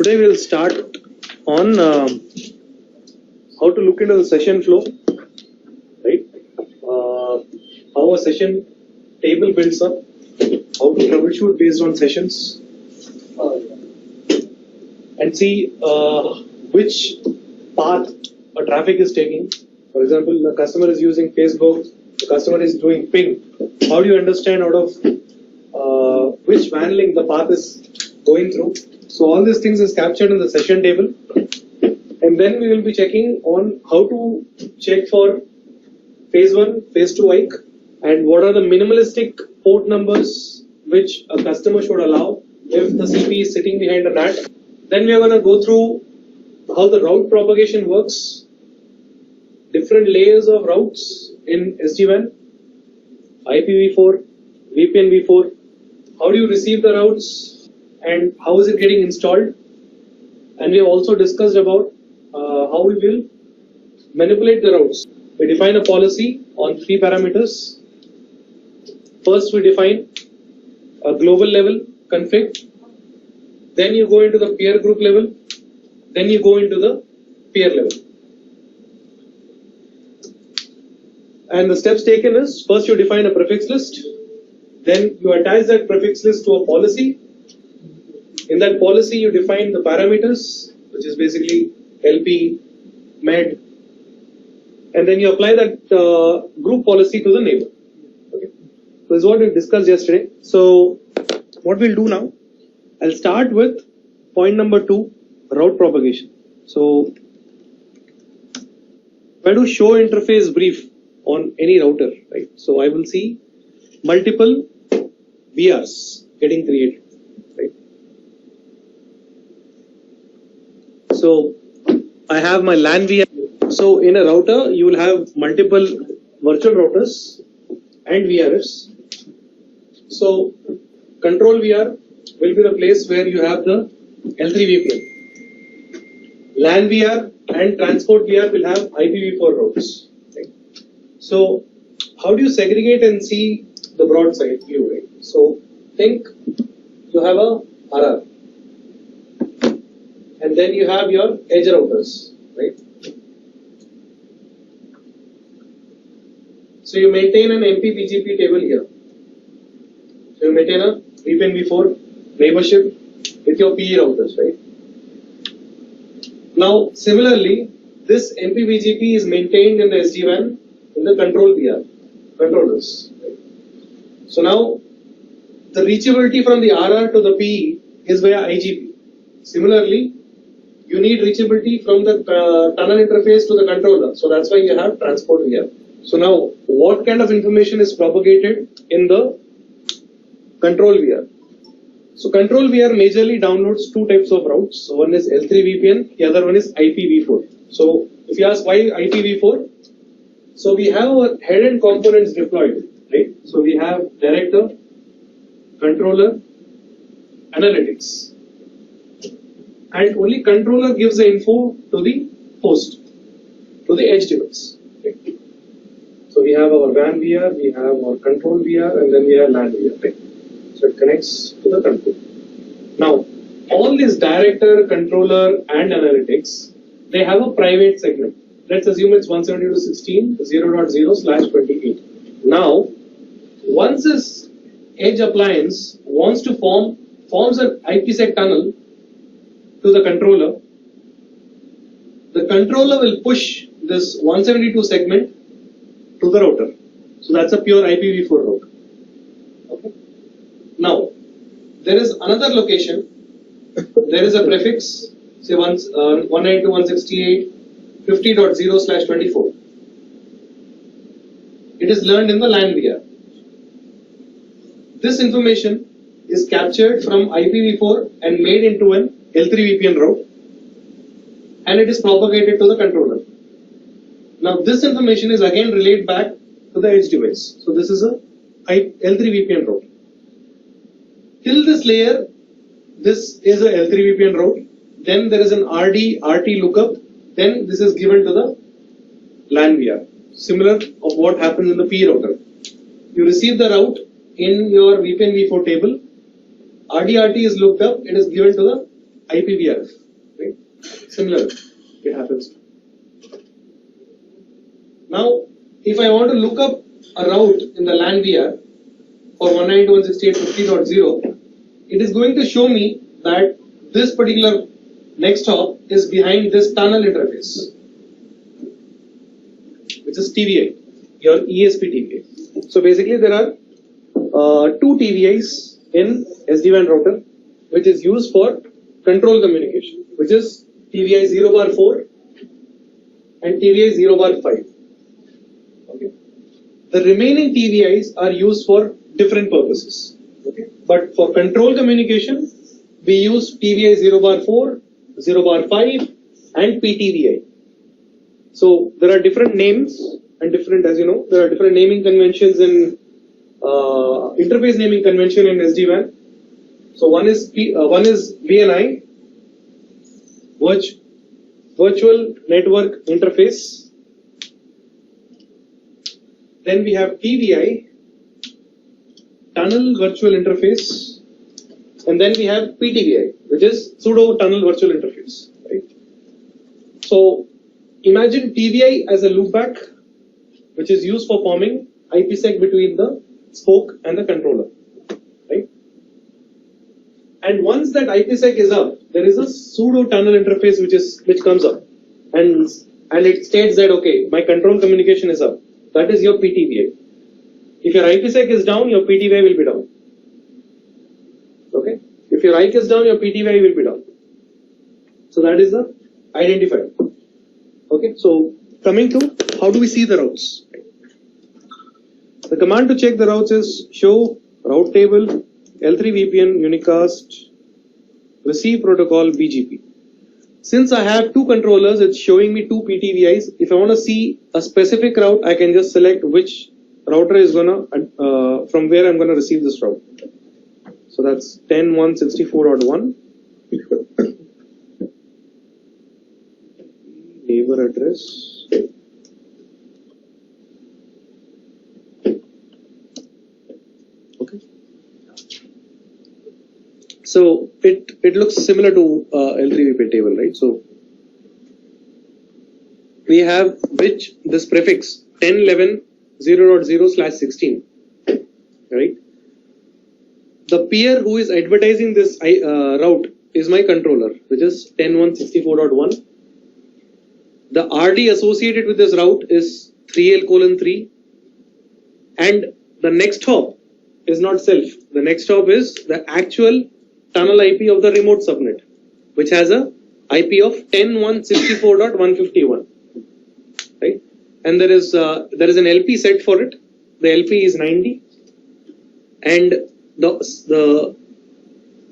Today we'll start on how to look into the session flow, right? How a session table builds up, how to troubleshoot based on sessions, and see which path a traffic is taking. For example, the customer is using Facebook, the customer is doing ping. How do you understand out of which WAN link the path is going through? So all these things is captured in the session table, and then we will be checking on how to check for phase 1, phase 2 IC, and what are the minimalistic port numbers which a customer should allow if the CP is sitting behind a NAT. Then we are going to go through how the route propagation works, different layers of routes in SD-WAN, IPv4, VPN v4, how do you receive the routes and how is it getting installed. And we have also discussed about how we will manipulate the routes. We define a policy on 3 parameters. First we define a global level config, then you go into the peer group level, then you go into the peer level. And the steps taken is, first you define a prefix list, then you attach that prefix list to a policy. In that policy you define the parameters, which is basically LP, MED, and then you apply that group policy to the neighbor. Okay. So this is what we discussed yesterday. So what we'll do now, I'll start with point number 2, route propagation. So if I do show interface brief on any router, right? So I will see multiple VRs getting created, right? So I have my LAN VR. So in a router, you will have multiple virtual routers and VRFs. So control VR will be the place where you have the L3 VPN. LAN VR and transport VR will have IPv4 routes. Right? So how do you segregate and see the broad side view? Right? So think you have a RR, and then you have your edge routers, right? So you maintain an MPBGP table here. So you maintain a VPN v4 neighborship with your PE routers, right? Now similarly, this MPBGP is maintained in the SD-WAN in the control VR controllers. Right? So now the reachability from the RR to the PE is via IGP. Similarly, you need reachability from the tunnel interface to the controller. So that's why you have transport VR. So now, what kind of information is propagated in the control VR? So control VR majorly downloads 2 types of routes. So one is L3 VPN, the other one is IPv4. So if you ask why IPv4, so we have our head-end components deployed, right? So we have director, controller, analytics, and only controller gives the info to the host, to the edge device. Right? So we have our WAN VR, we have our control VR, and then we have LAN VR. Right? So it connects to the control. Now, all these director, controller, and analytics, they have a private segment. Let's assume it's 172.16.0.0/28. Now, once this edge appliance wants to forms an IPsec tunnel to the controller will push this 172 segment to the router. So that's a pure IPv4 route. Okay. Now, there is another location. There is a prefix, say 192.168.50.0/24. It is learned in the LAN VR. This information is captured from IPv4 and made into an L3 VPN route, and it is propagated to the controller. Now this information is again relayed back to the edge device. So this is a L3 VPN route. Till this layer, this is a L3 VPN route. Then there is an RD/RT lookup. Then this is given to the LAN VR. Similar of what happens in the P router. You receive the route in your VPN v4 table. RD/RT is looked up. It is given to the IPVRF. Similar, it happens. Now, if I want to look up a route in the LAN VR for 192.168.50.0, it is going to show me that this particular next hop is behind this tunnel interface, which is TVI, your ESP TVI. So basically there are two TVIs in SD-WAN router, which is used for control communication, which is TVI 0 bar 4 and TVI 0 bar 5. Okay. The remaining TVIs are used for different purposes. Okay. But for control communication, we use TVI 0 bar 4, 0 bar 5 and PTVI. So there are different names and different, as you know, there are different naming conventions in interface naming convention in SD-WAN. So one is VNI, Virtual Network Interface. Then we have TVI, Tunnel Virtual Interface, and then we have PTVI, which is Pseudo Tunnel Virtual Interface. Right? So imagine TVI as a loopback, which is used for forming IPsec between the spoke and the controller. Right? And once that IPsec is up, there is a pseudo tunnel interface which comes up, and it states that okay, my control communication is up. That is your PTVI. If your IPsec is down, your PTVI will be down. Okay. If your IC is down, your PTVI will be down. So that is the identifier. Okay. So coming to how do we see the routes? The command to check the routes is show route table L3 VPN unicast receive protocol BGP. Since I have two controllers, it's showing me two PTVIs. If I want to see a specific route, I can just select which router is gonna from where I'm gonna receive this route. So that's 10.164.1 neighbor address. Okay. So it looks similar to L3 VPN table, right? So we have which this prefix 10.11.0.0/16, right? The peer who is advertising this route is my controller, which is 10.164.1. The RD associated with this route is 3L:3, and the next hop is not self. The next hop is the actual tunnel IP of the remote subnet, which has a IP of 10.164.151, right? And there is an LP set for it. The LP is 90, and the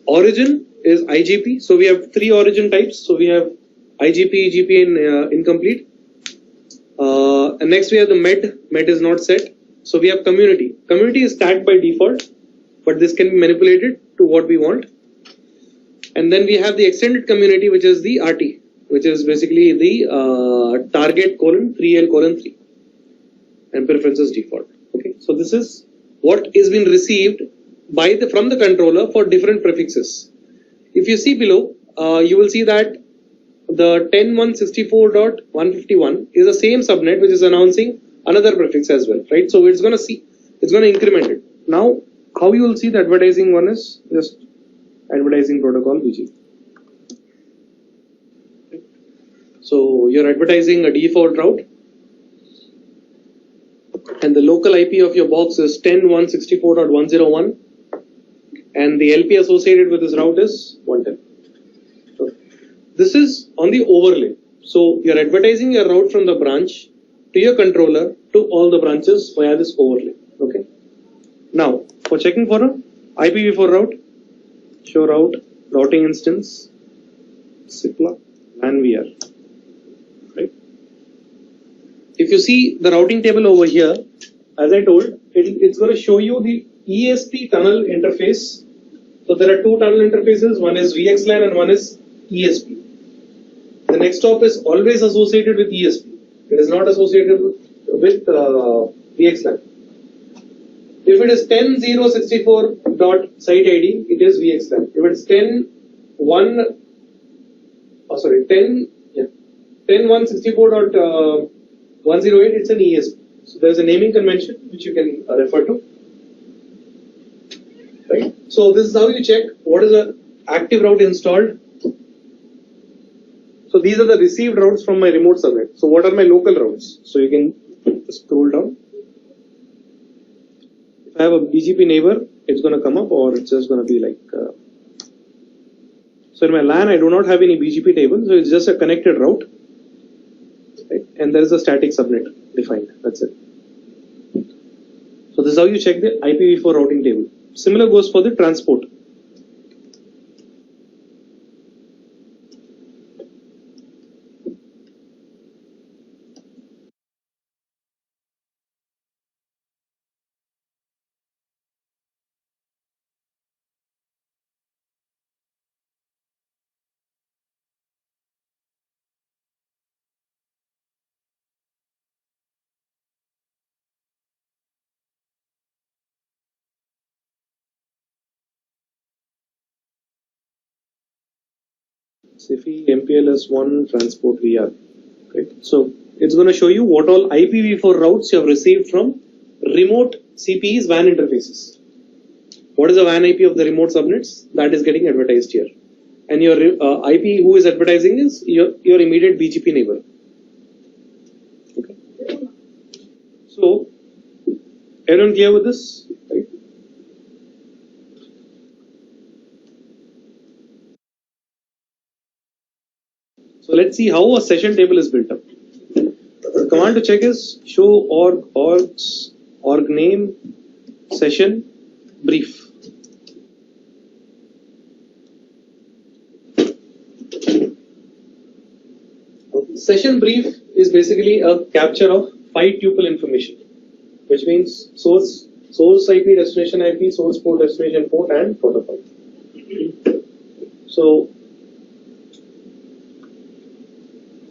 origin is IGP. So we have three origin types. So we have IGP, EGP, and incomplete. And next we have the MED. MED is not set. So we have community. Community is tagged by default, but this can be manipulated to what we want. And then we have the extended community, which is the RT, which is basically the target 3L:3 and preferences default. Okay, so this is what is being received from the controller for different prefixes. If you see below, you will see that the 10.164.151 is the same subnet which is announcing another prefix as well, right? So it's going to increment it. Now, how you will see the advertising one is just advertising protocol BGP. So you're advertising a default route, and the local IP of your box is 10.164.101, and the LP associated with this route is 110. So this is on the overlay. So you're advertising your route from the branch to your controller to all the branches via this overlay. Okay. Now for checking for a IPv4 route, show route routing instance CIPLA LAN VR. Right. If you see the routing table over here, as I told, it's going to show you the ESP tunnel interface. So there are two tunnel interfaces. One is VXLAN and one is ESP. The next hop is always associated with ESP. It is not associated with VXLAN. If it is 10.0.64.site ID, it is VXLAN. If it is 10.1 oh sorry, 10, yeah, 10.164.108, it's an ESP. So there's a naming convention which you can refer to. Right. So this is how you check what is the active route installed. So these are the received routes from my remote subnet. So what are my local routes? So you can scroll down. If I have a BGP neighbor, it's going to come up, or it's just going to be like. So in my LAN, I do not have any BGP table, so it's just a connected route, right? And there is a static subnet defined. That's it. So this is how you check the IPv4 routing table. Similar goes for the transport. CIFI MPLS1 transport VR. Okay. So it's going to show you what all IPv4 routes you have received from remote CPEs WAN interfaces. What is the WAN IP of the remote subnets? That is getting advertised here. And your IP who is advertising is your immediate BGP neighbor. Okay. So, everyone clear with this? Right? So let's see how a session table is built up. The command to check is show org name session brief. Session brief is basically a capture of 5 tuple information, which means source IP, destination IP, source port, destination port, and protocol. So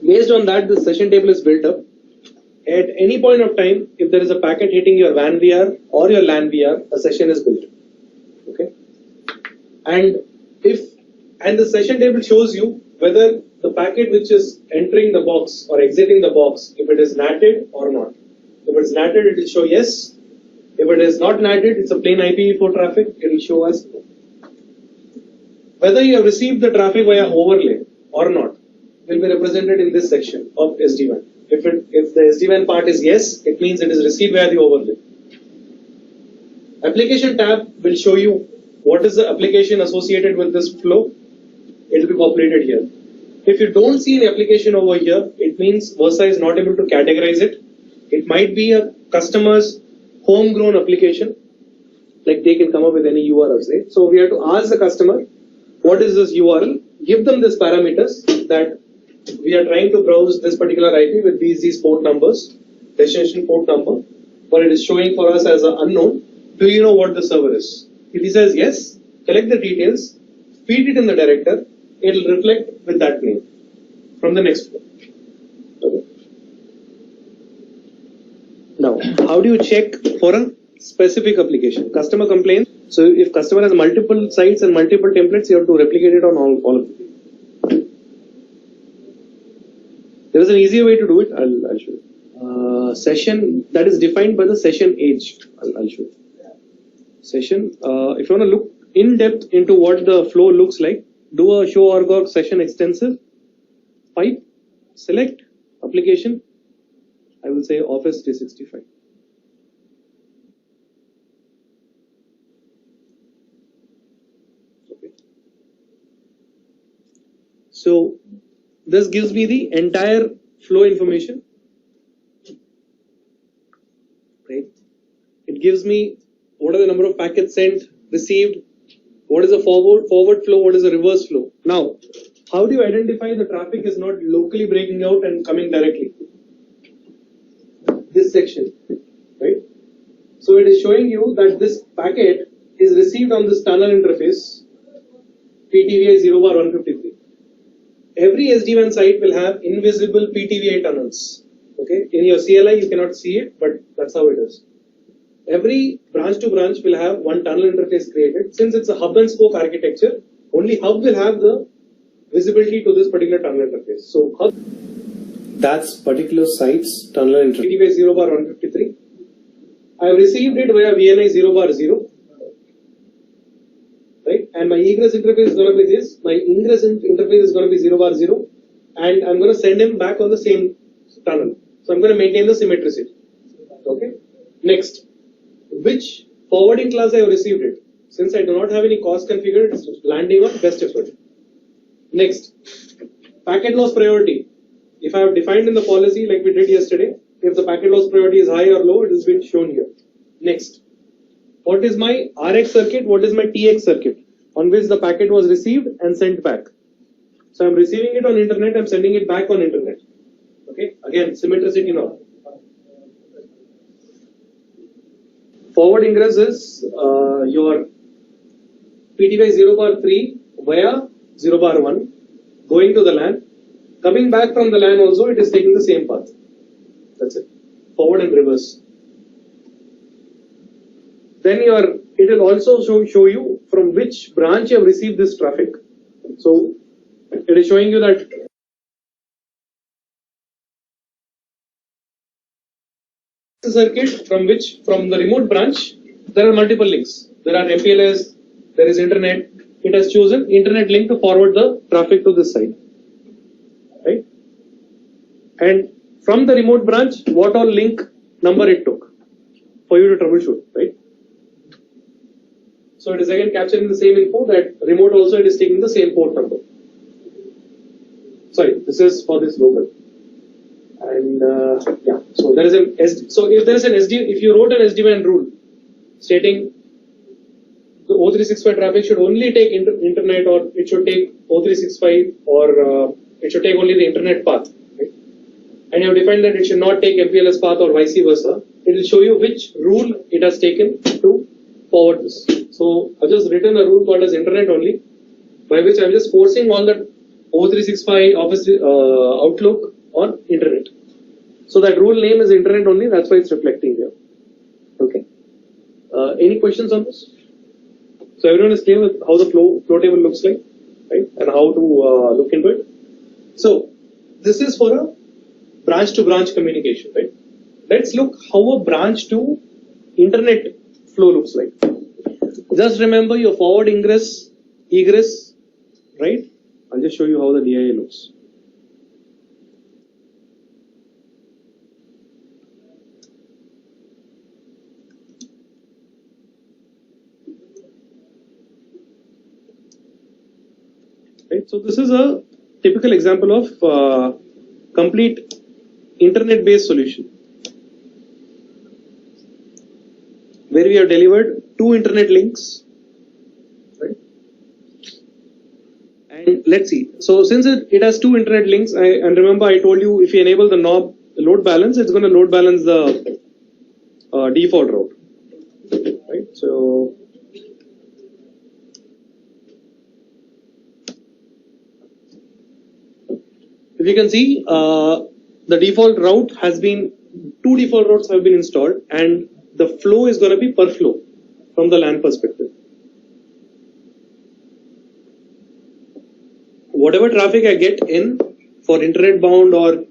based on that, the session table is built up. At any point of time, if there is a packet hitting your WAN VR or your LAN VR, a session is built. Okay, and the session table shows you whether the packet which is entering the box or exiting the box, if it is NATed or not. If it's NATed, it will show yes. If it is not NATed, it's a plain IPv4 traffic, it will show us whether you have received the traffic via overlay or not will be represented in this section of SD-WAN. If the SD-WAN part is yes, it means it is received via the overlay. Application tab will show you what is the application associated with this flow. It will be populated here. If you don't see an application over here, it means Versa is not able to categorize it. It might be a customer's homegrown application, like they can come up with any URLs, right? So we have to ask the customer, what is this URL? Give them these parameters that we are trying to browse this particular IP with these port numbers, destination port number, but it is showing for us as an unknown. Do you know what the server is? If he says yes, collect the details, feed it in the director, it will reflect with that name from the next flow. Okay. Now, how do you check for a specific application? Customer complains. So if customer has multiple sites and multiple templates, you have to replicate it on all of them. There is an easier way to do it. I'll show you. Session that is defined by the session age. I'll show you. Session. If you want to look in depth into what the flow looks like, do a show org session extensive. Pipe. Select application. I will say Office 365. Okay. So this gives me the entire flow information, right? It gives me what are the number of packets sent, received, what is a forward flow, what is a reverse flow. Now, how do you identify the traffic is not locally breaking out and coming directly? This section, right? So it is showing you that this packet is received on this tunnel interface, PTVI 0/153. Every SD-WAN site will have invisible PTVI tunnels. Okay, in your CLI you cannot see it, but that's how it is. Every branch to branch will have one tunnel interface created. Since it's a hub and spoke architecture, only hub will have the visibility to this particular tunnel interface. So that's particular site's tunnel interface. PTY 0 bar 153. I have received it via VNI 0 bar 0. Right? And my egress interface is going to be this. My ingress interface is going to be 0 bar 0. And I'm going to send him back on the same tunnel. So I'm going to maintain the symmetricity. Okay. Next, which forwarding class I have received it? Since I do not have any cost configured, it's landing on best effort. Next, packet loss priority. If I have defined in the policy like we did yesterday, if the packet loss priority is high or low, it has been shown here. Next, what is my RX circuit? What is my TX circuit on which the packet was received and sent back? So I'm receiving it on internet, I'm sending it back on internet. Okay, again, symmetricity now. Forward ingress is your PTY 0 bar 3 via 0 bar 1 going to the LAN. Coming back from the LAN also, it is taking the same path. That's it. Forward and reverse. Then it will also show you from which branch you have received this traffic. So it is showing you that circuit from the remote branch, there are multiple links. There are MPLS, there is internet. It has chosen internet link to forward the traffic to this side. Right? And from the remote branch, what all link number it took for you to troubleshoot, right? So it is again capturing the same info that remote also it is taking the same port number. Sorry, this is for this local. And yeah, so there is if there is an if you wrote an SD-WAN rule stating the O365 traffic should only take internet, or it should take O365, or it should take only the internet path, right? And you have defined that it should not take MPLS path or vice versa. It will show you which rule it has taken to forward this. So I've just written a rule called as internet only, by which I'm just forcing all the O365 Office Outlook on internet. So that rule name is internet only, that's why it's reflecting here. Okay. Any questions on this? So everyone is clear with how the flow table looks like, right? And how to look into it. So this is for a branch to branch communication, right? Let's look how a branch to internet flow looks like. Just remember your forward ingress, egress, right? I'll just show you how the DIA looks. Right, so this is a typical example of complete internet-based solution, where we have delivered two internet links, right? And let's see. So since it has two internet links, and remember I told you if you enable the load balance, it's going to load balance the default route, right? So if you can see, the default route has been, two default routes have been installed, and the flow is going to be per flow from the LAN perspective. Whatever traffic I get in for internet bound or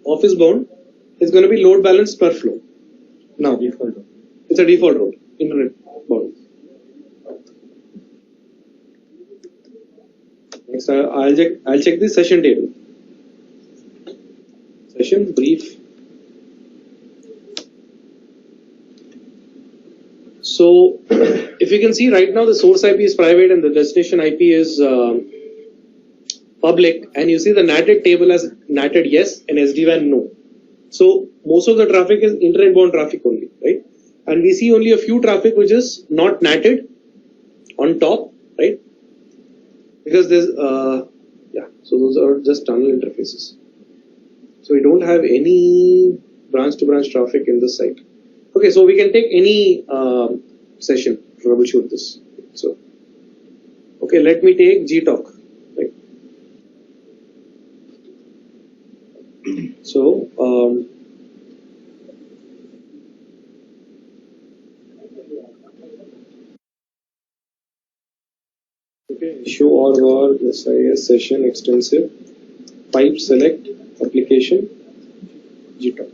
office bound is going to be load balanced per flow. Now, it's a default route, internet bound. Next, I'll check the session table. Session brief. So if you can see right now, the source IP is private and the destination IP is public, and you see the NATed table as NATed yes and SD-WAN no. So most of the traffic is internet bound traffic only, right? And we see only a few traffic which is not NATed on top, right? Because there's yeah, so those are just tunnel interfaces. So we don't have any branch to branch traffic in this site. Okay, so we can take any session to troubleshoot this. So, okay, let me take GTalk. Right. So, Show or SIS session extensive, pipe select, application, GTalk.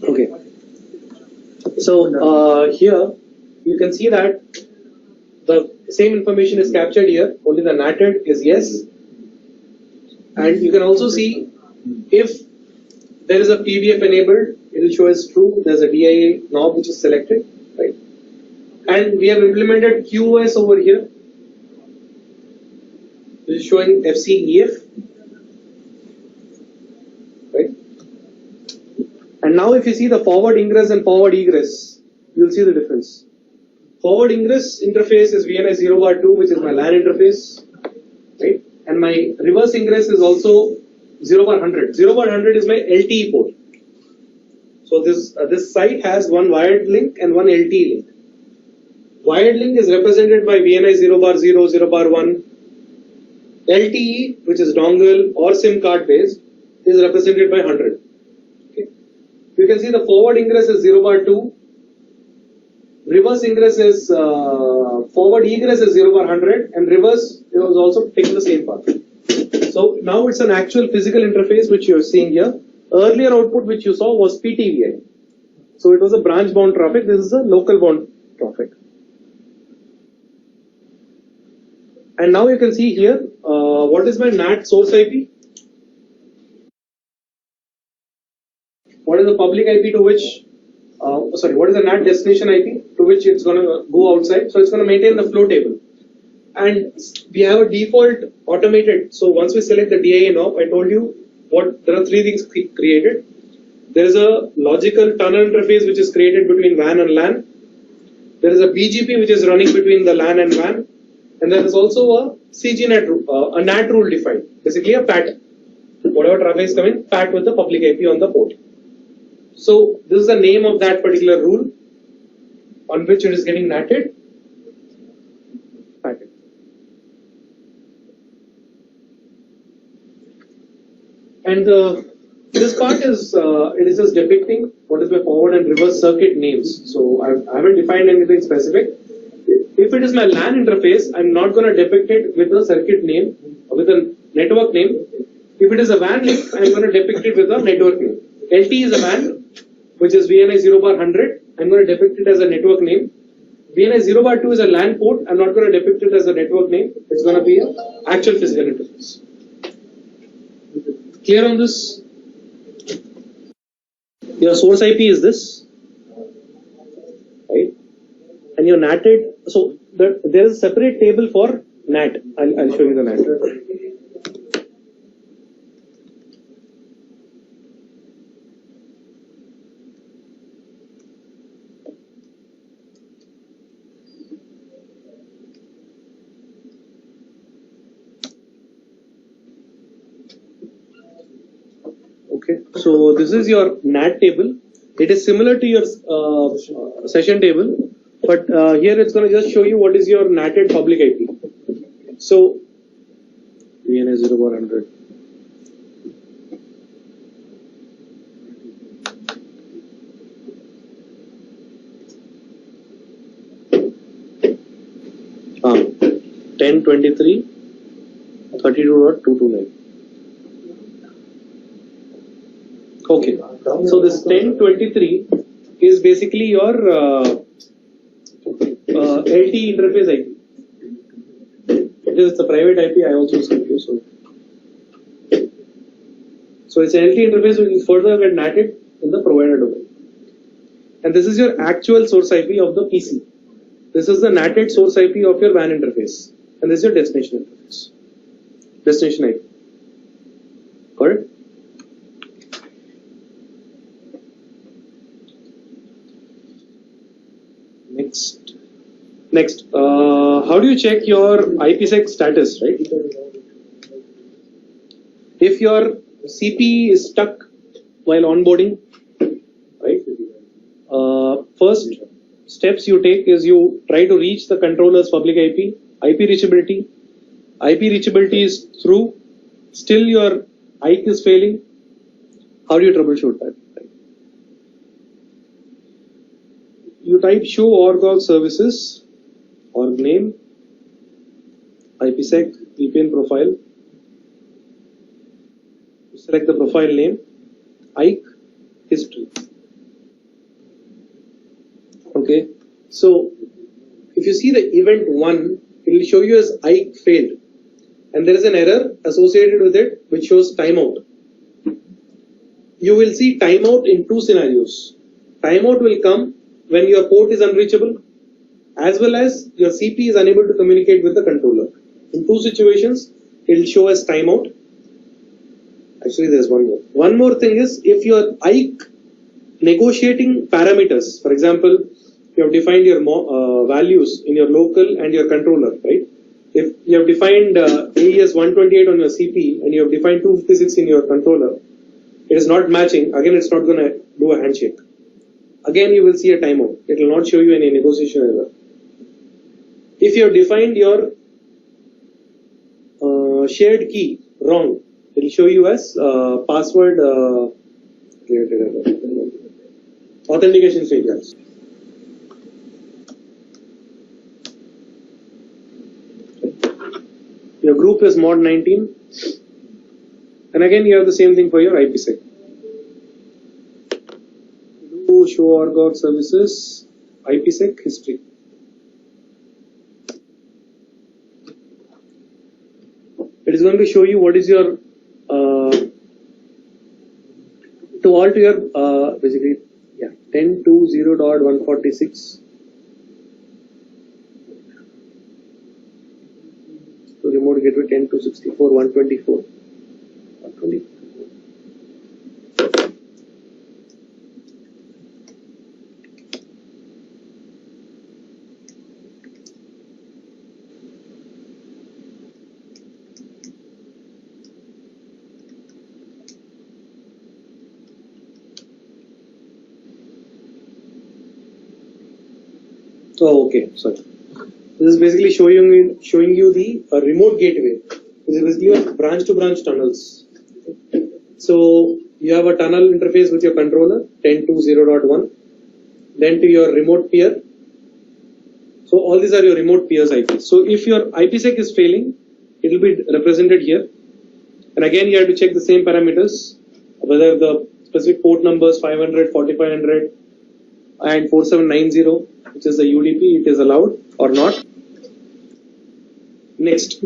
Okay. So here you can see that the same information is captured here, only the natted is yes. And you can also see if there is a PBF enabled, it will show as true. There's a DIA knob which is selected, right? And we have implemented QoS over here. This is showing FCEF, right? And now if you see the forward ingress and forward egress, you'll see the difference. Forward ingress interface is VNI 0/2, which is my LAN interface, right? And my reverse ingress is also 0/100. 0/100 is my LTE port. So this site has one wired link and one LTE link. Wired link is represented by VNI 0/0, 0/1. LTE, which is dongle or SIM card based, is represented by 100. Okay. You can see the forward ingress is 0/2. Reverse ingress is forward egress is 0/100, and reverse is also taking the same path. So now it's an actual physical interface which you are seeing here. Earlier output which you saw was PTVI. So it was a branch bound traffic. This is a local bound traffic. And now you can see here what is my NAT source IP. What is the public IP to which? What is the NAT destination IP to which it's going to go outside? So it's going to maintain the flow table. And we have a default automated. So once we select the DIA knob, I told you there are three things created. There is a logical tunnel interface which is created between WAN and LAN. There is a BGP which is running between the LAN and WAN. And there is also a CGNAT, a NAT rule defined. Basically a PAT. Whatever traffic is coming, PAT with the public IP on the port. So this is the name of that particular rule on which it is getting natted. PAT. And this part is it is just depicting what is my forward and reverse circuit names. So I haven't defined anything specific. If it is my LAN interface, I'm not going to depict it with a circuit name or with a network name. If it is a WAN link, I'm going to depict it with a network name. LT is a WAN, which is VNI 0/100. I'm going to depict it as a network name. VNI 0/2 is a LAN port. I'm not going to depict it as a network name. It's going to be an actual physical interface. Clear on this? Your source IP is this, right? And your natted. So there is a separate table for NAT. I'll show you the NAT. Okay, so this is your NAT table. It is similar to your session table, but here it's going to just show you what is your natted public IP. So VNI 0/100. Ah, 10.23.32.229. Okay, so this 10.23 is basically your LTE interface IP. It is the private IP. I also sent you. So it's an LTE interface which will further get natted in the provider domain. And this is your actual source IP of the PC. This is the natted source IP of your WAN interface, and this is your destination interface. Destination IP. Got it? Next, how do you check your IPsec status, right? If your CP is stuck while onboarding, right? First steps you take is you try to reach the controller's public IP. IP reachability is through, still your IC is failing. How do you troubleshoot that? You type show org services, org name, IPsec, VPN profile. You select the profile name, IKE, history. Okay, so if you see the event 1, it will show you as IKE failed. And there is an error associated with it which shows timeout. You will see timeout in 2 scenarios. Timeout will come when your port is unreachable as well as your CP is unable to communicate with the controller. In 2 situations, it will show as timeout. Actually, there's one more. One more thing is if your IKE negotiating parameters, for example, you have defined your values in your local and your controller, right? If you have defined AES 128 on your CP and you have defined 256 in your controller, it is not matching. Again, it's not going to do a handshake. Again, you will see a timeout. It will not show you any negotiation error. If you have defined your shared key wrong, it will show you as password authentication failures. Your group is mod 19, and again you have the same thing for your IPsec. Do show org services, IPsec history. It is going to show you what is your to alter your basically 10.20.146. Remote gateway 10.264.124. 120. Oh, okay. Sorry. This is basically showing you the remote gateway. This is basically branch-to-branch tunnels. So you have a tunnel interface with your controller 10.2.0.1, then to your remote peer. So all these are your remote peers IP. So if your IPsec is failing, it will be represented here. And again, you have to check the same parameters, whether the specific port numbers 500, 4500, and 4790, which is the UDP, it is allowed or not. Next,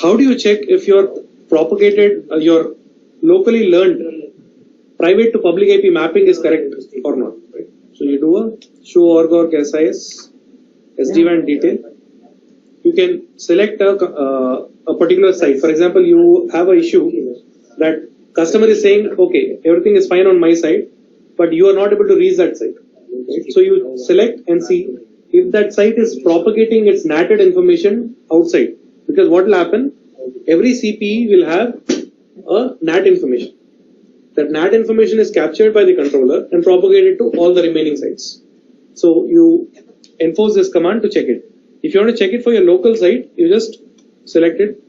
how do you check if your propagated, your locally learned private to public IP mapping is correct or not? Right? So you do a show org SIS, SD-WAN detail. You can select a particular site. For example, you have an issue that customer is saying, okay, everything is fine on my side, but you are not able to reach that site. Right? So you select and see if that site is propagating its NATed information outside. Because what will happen, every CPE will have a NAT information. That NAT information is captured by the controller and propagated to all the remaining sites. So you enforce this command to check it. If you want to check it for your local site, you just select it.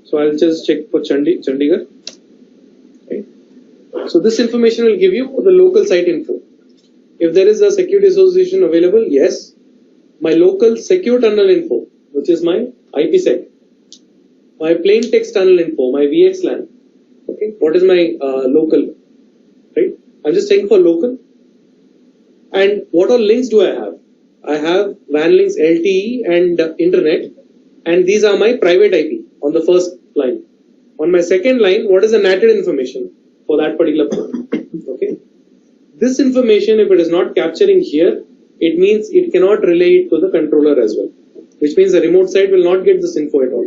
So I'll just check for Chandigarh. Okay. So this information will give you the local site info. If there is a security association available, yes. My local secure tunnel info, which is my IPsec. My plain text tunnel info, my VXLAN. Okay, what is my local? Right? I'm just checking for local. And what all links do I have? I have WAN links, LTE, and internet. And these are my private IP on the first line. On my second line, what is the NATed information for that particular port? Okay. This information, if it is not capturing here, it means it cannot relay it to the controller as well, which means the remote site will not get this info at all.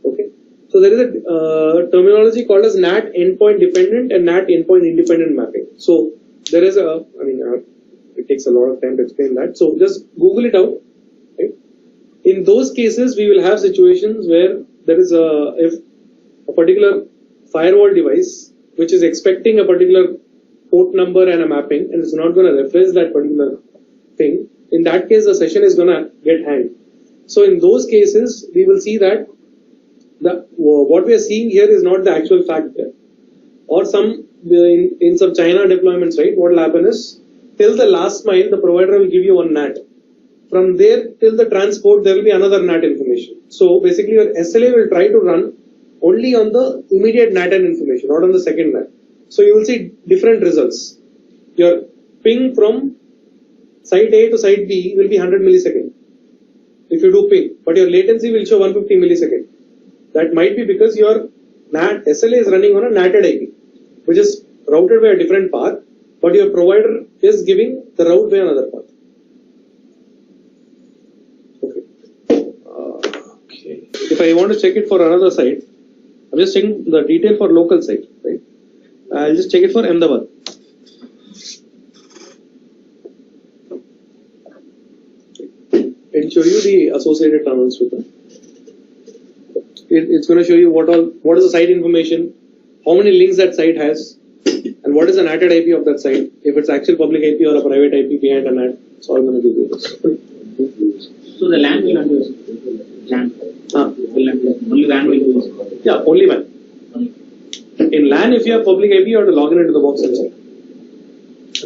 Okay. So there is a terminology called as NAT endpoint dependent and NAT endpoint independent mapping. So there is it takes a lot of time to explain that. So just Google it out. Right? In those cases, we will have situations where there is if a particular firewall device which is expecting a particular port number and a mapping and it's not going to reference that particular thing, in that case the session is going to get hanged. So in those cases we will see that what we are seeing here is not the actual fact there. or in some China deployments, right? What will happen is till the last mile, the provider will give you one NAT. From there till the transport, there will be another NAT information. So basically, your SLA will try to run only on the immediate NAT information, not on the second NAT. So you will see different results. Your ping from site A to site B will be 100 millisecond if you do ping, but your latency will show 150 millisecond. That might be because your NAT SLA is running on a NATed IP, which is routed by a different path, but your provider is giving the route by another path. Okay. If I want to check it for another site, I'm just checking the detail for local site, right? I'll just check it for Ahmedabad. It'll show you the associated tunnels with it. It's going to show you what is the site information, how many links that site has, and what is the NATed IP of that site. If it's actual public IP or a private IP behind a NAT, it's all going to give you this. So the LAN will not use LAN. Only LAN will use. Yeah, only LAN. In LAN, if you have public IP, you have to log in into the box inside.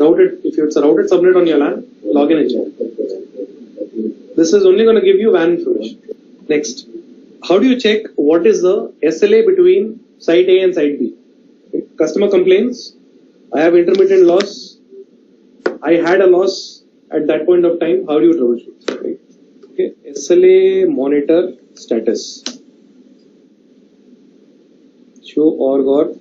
Routed, if it's a routed subnet on your LAN, log in inside. This is only going to give you WAN information. Next, how do you check what is the SLA between site A and site B? Customer complains, I have intermittent loss, I had a loss at that point of time. How do you troubleshoot? Right? Okay. SLA monitor status. Show org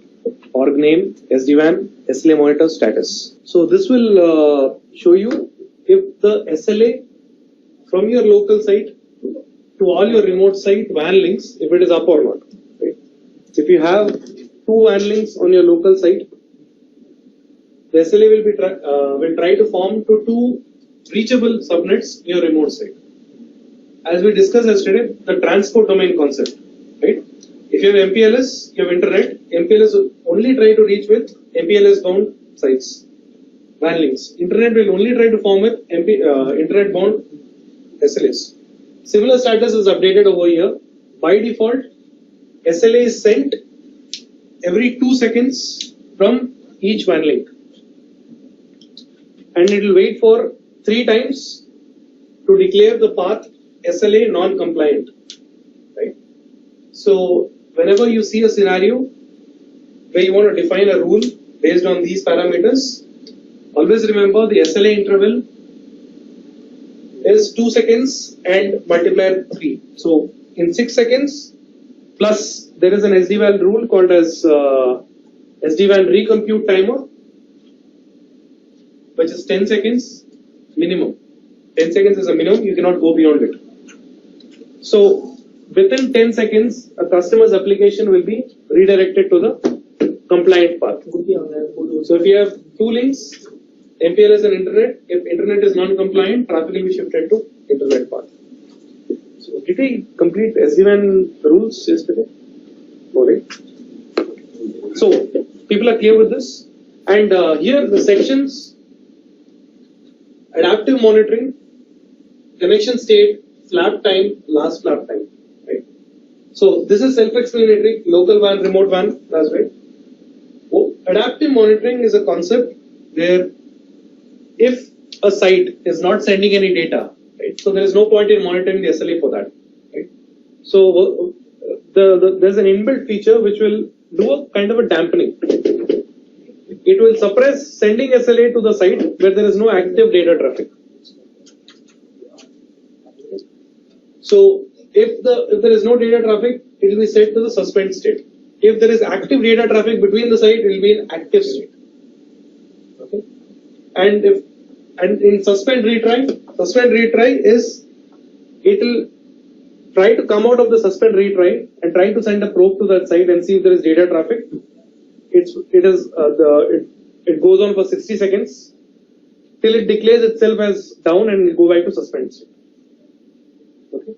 name, SD-WAN, SLA monitor status. So this will show you if the SLA from your local site to all your remote site WAN links, if it is up or not. Right? If you have 2 WAN links on your local site, the SLA will try to form to 2 reachable subnets in your remote site. As we discussed yesterday, the transport domain concept. Right? If you have MPLS, you have internet. MPLS will only try to reach with MPLS bound sites, WAN links. Internet will only try to form with internet bound SLAs. Similar status is updated over here. By default, SLA is sent every 2 seconds from each WAN link. And it will wait for 3 times to declare the path SLA non-compliant. Right? So, whenever you see a scenario where you want to define a rule based on these parameters, always remember the SLA interval is 2 seconds and multiplier 3. So in 6 seconds plus there is an SD-WAN rule called as SD-WAN recompute timer, which is 10 seconds minimum. 10 seconds is a minimum, you cannot go beyond it. So within 10 seconds, a customer's application will be redirected to the compliant path. So if you have 2 links, MPLS and internet, if internet is non-compliant, traffic will be shifted to internet path. So did we complete SD-WAN rules yesterday? Alright. So people are clear with this. And here the sections: adaptive monitoring, connection state, flap time, last flap time. Right. So this is self-explanatory. Local WAN, remote WAN, that's right. Adaptive monitoring is a concept where if a site is not sending any data, right, so there is no point in monitoring the SLA for that. Right? So there's an inbuilt feature which will do a kind of a dampening. It will suppress sending SLA to the site where there is no active data traffic. So if there is no data traffic, it will be set to the suspend state. If there is active data traffic between the site, it will be in active state. Okay. And in suspend retry is it will try to come out of the suspend retry and try to send a probe to that site and see if there is data traffic. It goes on for 60 seconds till it declares itself as down and it will go back to suspend state. Okay.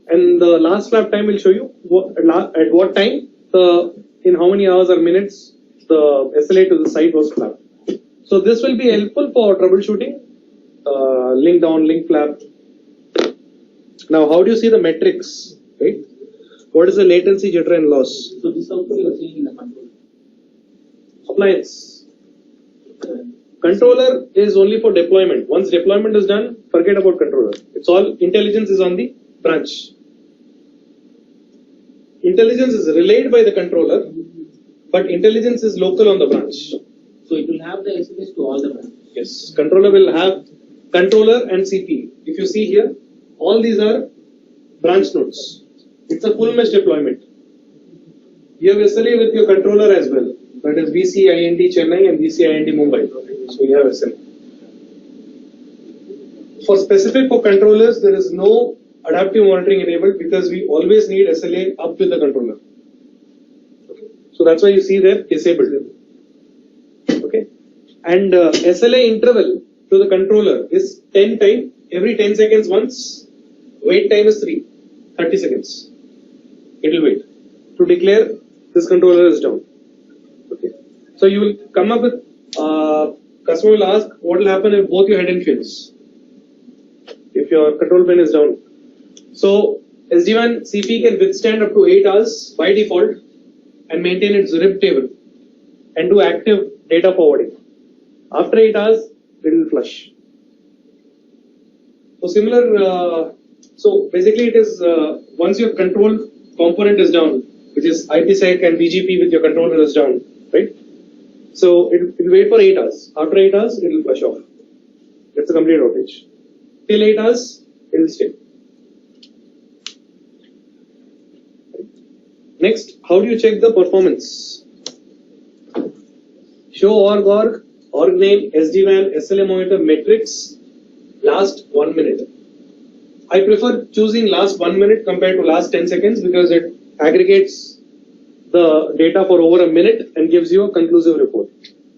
And the last flap time will show you at what time in how many hours or minutes the SLA to the site was flapped. So this will be helpful for troubleshooting link down, link flap. Now, how do you see the metrics? Right? What is the latency, jitter, and loss? So this also you are seeing in the control. appliance. Controller is only for deployment. Once deployment is done, forget about controller. It's all intelligence is on the branch. Intelligence is relayed by the controller, but intelligence is local on the branch. So it will have the SMS to all the branches. Yes, controller will have controller and CPU. If you see here, all these are branch nodes. It's a full mesh deployment. You have SLA with your controller as well. That is VCIND Chennai and VCIND Mumbai. So you have SLA. For specific for controllers, there is no adaptive monitoring enabled because we always need SLA up with the controller. Okay. So that's why you see there disabled. Okay. And SLA interval to the controller is 10 times every 10 seconds once. Wait time is 30 seconds. It will wait to declare this controller is down. Okay. So you will come up with customer will ask what will happen if both your head and fins. If your control pin is down. So SD-WAN CP can withstand up to 8 hours by default and maintain its RIB table and do active data forwarding. After 8 hours, it will flush. So similar, so basically it is once your control component is down, which is IPsec and BGP with your controller is down, right? So it will wait for 8 hours. After 8 hours, it will flush off. That's a complete outage. Till 8 hours, it will stay. Next, how do you check the performance? Show org name, SD-WAN, SLA monitor metrics, last 1 minute. I prefer choosing last 1 minute compared to last 10 seconds because it aggregates the data for over a minute and gives you a conclusive report.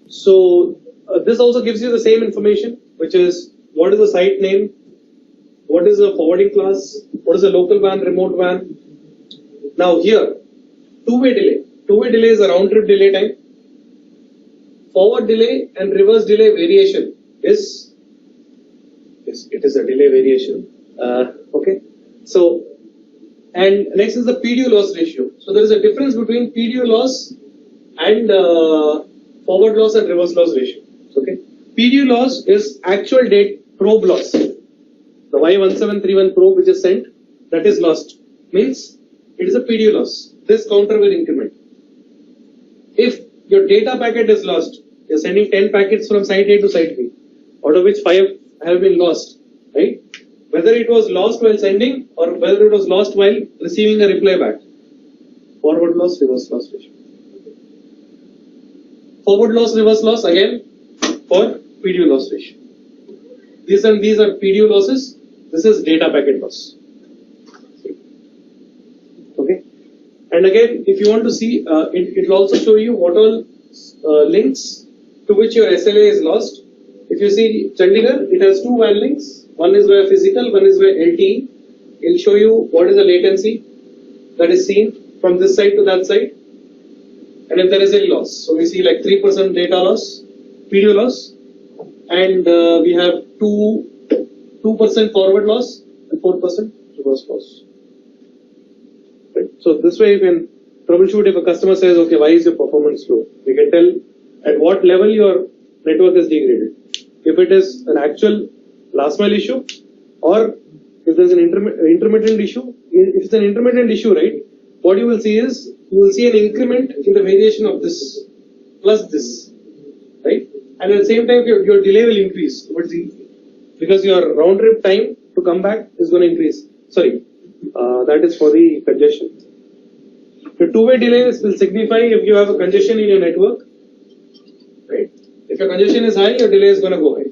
So this also gives you the same information, which is what is the site name, what is the forwarding class, what is the local WAN, remote WAN. Now here, two-way delay. Two-way delay is a round-trip delay time. Forward delay and reverse delay variation is, yes, it is a delay variation. Okay. So, and next is the PDU loss ratio. So there is a difference between PDU loss and forward loss and reverse loss ratio. Okay. PDU loss is actual date probe loss. The Y1731 probe which is sent, that is lost. Means it is a PDU loss. This counter will increment. If your data packet is lost, you're sending 10 packets from site A to site B, out of which 5 have been lost, right? Whether it was lost while sending or whether it was lost while receiving a reply back. Forward loss, reverse loss ratio. Forward loss, reverse loss again for PDU loss ratio. These are PDU losses. This is data packet loss. Okay. And again, if you want to see, it will also show you what all links to which your SLA is lost. If you see Chandigarh, it has 2 WAN links. One is via physical, one is via LTE. It will show you what is the latency that is seen from this side to that side. And if there is any loss. So we see like 3% data loss, PDU loss. And we have 2% forward loss and 4% reverse loss. Right. So this way you can troubleshoot if a customer says, okay, why is your performance low? We can tell at what level your network is degraded. If it is an actual last mile issue or if there's an intermittent issue. If it's an intermittent issue, right, what you will see is you will see an increment in the variation of this plus this, right? And at the same time your delay will increase because your round trip time to come back is going to increase. Sorry, that is for the congestion. The two-way delays will signify if you have a congestion in your network, right? If your congestion is high, your delay is going to go high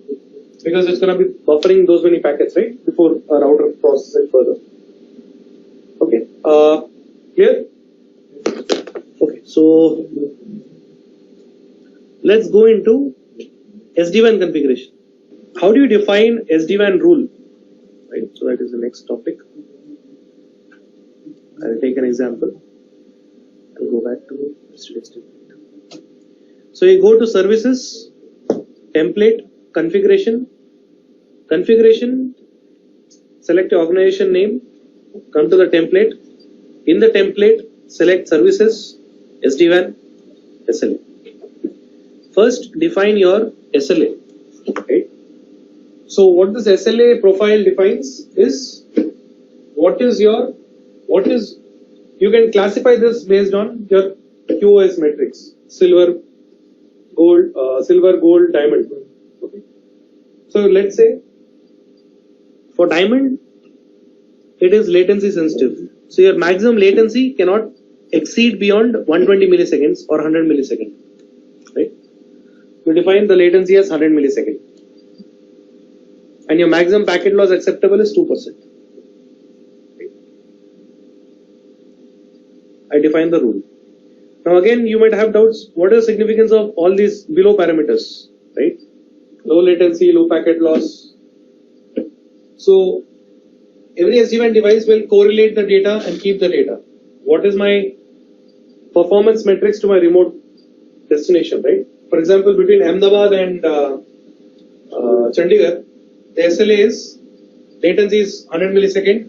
because it's going to be buffering those many packets, right, before a router processes it further. Okay, clear? Okay, so let's go into SD-WAN configuration. How do you define SD-WAN rule? Right, so that is the next topic. I'll take an example. I'll go back to yesterday's template. So you go to services, template, configuration, select your organization name, come to the template. In the template, select services, SD-WAN, SLA. first define your SLA. Right? So what this SLA profile defines is you can classify this based on your QoS metrics: silver, gold, diamond. Okay. So let's say for diamond, it is latency sensitive. So your maximum latency cannot exceed beyond 120 milliseconds or 100 milliseconds. Right? You define the latency as 100 milliseconds. And your maximum packet loss acceptable is 2%. Right? I define the rule. Now again, you might have doubts. What is the significance of all these below parameters? Right? Low latency, low packet loss. So every SD-WAN device will correlate the data and keep the data. What is my performance metrics to my remote destination, right? For example, between Ahmedabad and Chandigarh, the SLA is latency is 100 millisecond,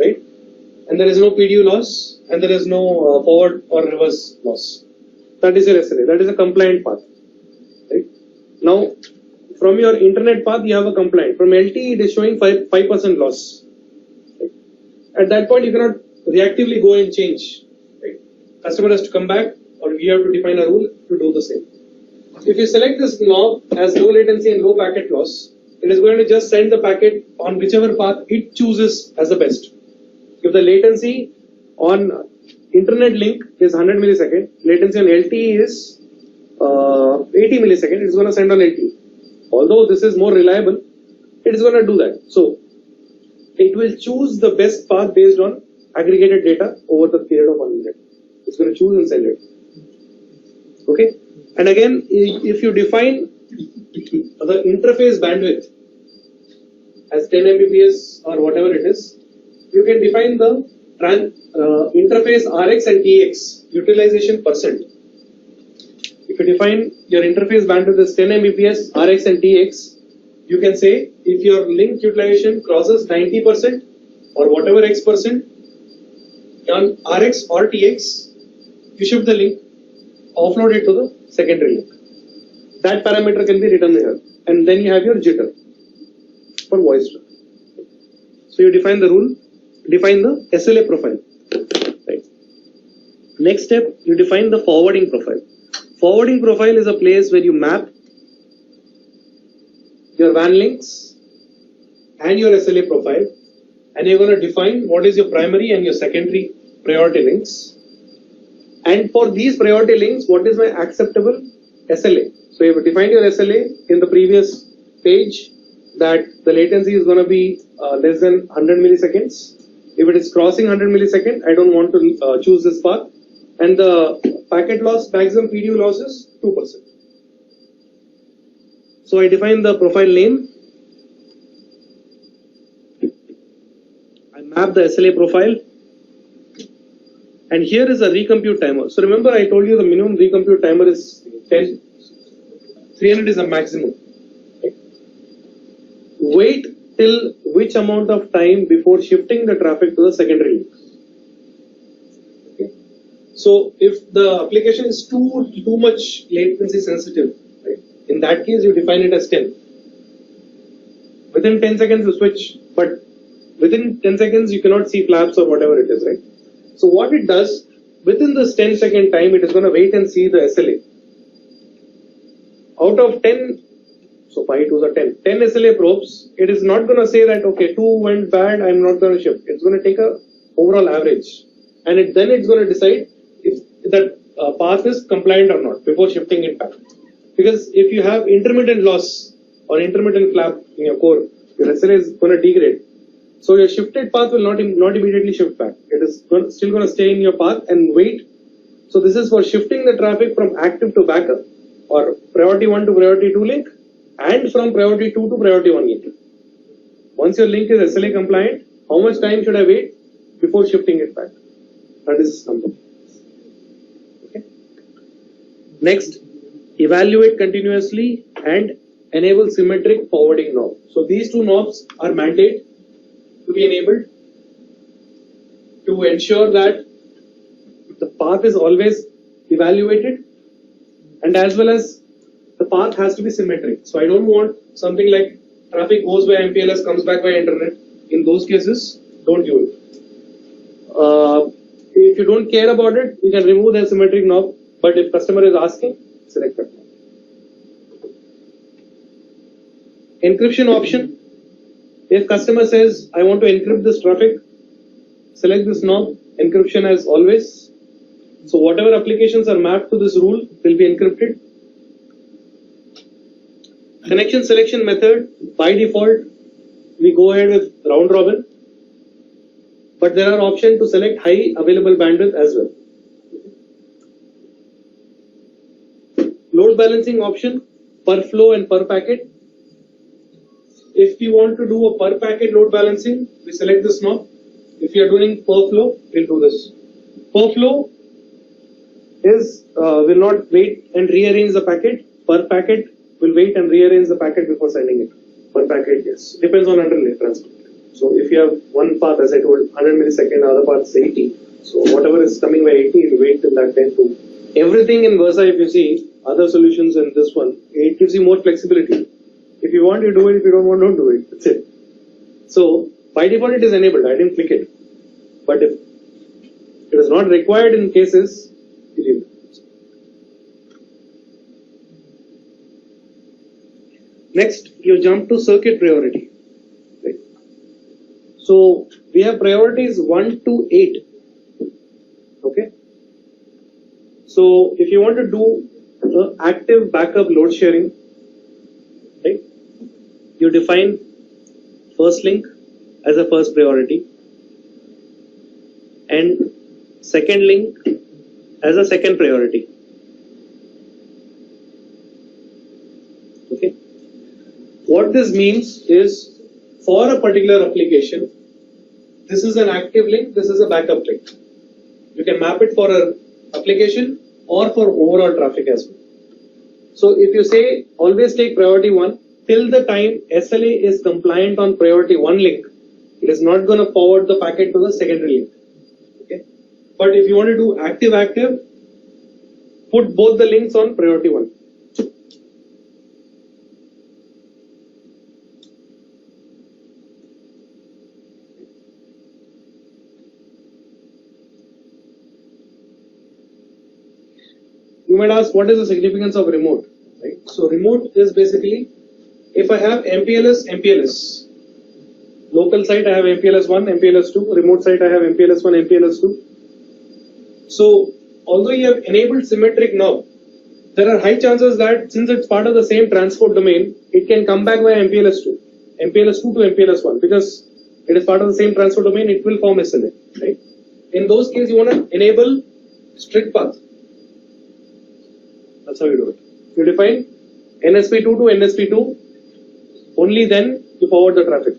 right? And there is no PDU loss and there is no forward or reverse loss. That is your SLA. That is a compliant path, right? Now, from your internet path, you have a compliant. From LTE, it is showing 5% loss. Right? At that point, you cannot reactively go and change. Right? Customer has to come back, or we have to define a rule to do the same. If you select this knob as low latency and low packet loss, it is going to just send the packet on whichever path it chooses as the best. If the latency on internet link is 100 millisecond, latency on LTE is 80 millisecond, it is going to send on LTE. Although this is more reliable, it is going to do that. So it will choose the best path based on aggregated data over the period of 1 minute. It's going to choose and send it. Okay. And again, if you define the interface bandwidth as 10 Mbps or whatever it is, you can define the interface Rx and Tx utilization percent. If you define your interface bandwidth as 10 Mbps, Rx and Tx, you can say if your link utilization crosses 90% or whatever X percent on Rx or Tx, you shift the link, offload it to the secondary link. That parameter can be written here. And then you have your jitter for voice traffic. So you define the rule, define the SLA profile. Right. Next step, you define the forwarding profile. Forwarding profile is a place where you map your WAN links and your SLA profile, and you're going to define what is your primary and your secondary priority links. And for these priority links, what is my acceptable SLA? So you have defined your SLA in the previous page that the latency is going to be less than 100 milliseconds. If it is crossing 100 milliseconds, I don't want to choose this path. And the packet loss, maximum PDU loss is 2%. So I define the profile name. I map the SLA profile. And here is a recompute timer. So remember I told you the minimum recompute timer is 10. 300 is the maximum. Okay. Wait till which amount of time before shifting the traffic to the secondary link. Okay. So if the application is too much latency sensitive, right, in that case you define it as 10. Within 10 seconds you switch, but within 10 seconds you cannot see flaps or whatever it is, right? So what it does, within this 10-second time, it is going to wait and see the SLA. Out of 10, so 5 to the 10 SLA probes, it is not going to say that, okay, 2 went bad, I'm not going to shift. It's going to take a overall average. And then it's going to decide if that path is compliant or not before shifting it back. Because if you have intermittent loss or intermittent flap in your core, your SLA is going to degrade. So your shifted path will not immediately shift back. It is still going to stay in your path and wait. So this is for shifting the traffic from active to backup, or priority 1 to priority 2 link, and from priority 2 to priority 1 link. Once your link is SLA compliant, how much time should I wait before shifting it back? That is number. Okay. Next, evaluate continuously and enable symmetric forwarding knob. So these two knobs are mandated to be enabled to ensure that the path is always evaluated, and as well as the path has to be symmetric. So I don't want something like traffic goes by MPLS, comes back by internet. In those cases, don't do it. If you don't care about it, you can remove the symmetric knob. But if customer is asking, select that. Encryption option. If customer says, I want to encrypt this traffic, select this knob, encryption as always. So whatever applications are mapped to this rule will be encrypted. Connection selection method, by default, we go ahead with round robin. But there are options to select high available bandwidth as well. Load balancing option, per flow and per packet. If we want to do a per packet load balancing, we select this knob. If you are doing per flow, we'll do this. Per flow is will not wait and rearrange the packet. Per packet will wait and rearrange the packet before sending it. Per packet, yes. Depends on underlay transport. So if you have one path, as I told, 100 millisecond, other path is 80. So whatever is coming by 80, you wait till that time to. Everything in Versa, if you see, other solutions in this one, it gives you more flexibility. If you want, you do it. If you don't want, don't do it. That's it. So by default, it is enabled. I didn't click it. But if it is not required in cases, you leave it. Next, you jump to circuit priority. Right. So we have priorities 1 to 8. Okay. So if you want to do the active backup load sharing, right, you define first link as a first priority and second link as a second priority. Okay. What this means is, for a particular application, this is an active link, this is a backup link. You can map it for an application or for overall traffic as well. So if you say always take priority 1, till the time SLA is compliant on priority 1 link, it is not going to forward the packet to the secondary link. Okay. But if you want to do active, put both the links on priority 1. You might ask, what is the significance of remote? Right? So remote is basically, if I have MPLS, local site I have MPLS 1, MPLS 2, remote site I have MPLS 1, MPLS 2. So although you have enabled symmetric knob, there are high chances that since it's part of the same transport domain, it can come back by MPLS 2 to MPLS 1, because it is part of the same transport domain, it will form SLA. Right? In those cases, you want to enable strict path. That's how you do it. You define NSP2 to NSP2, only then you forward the traffic.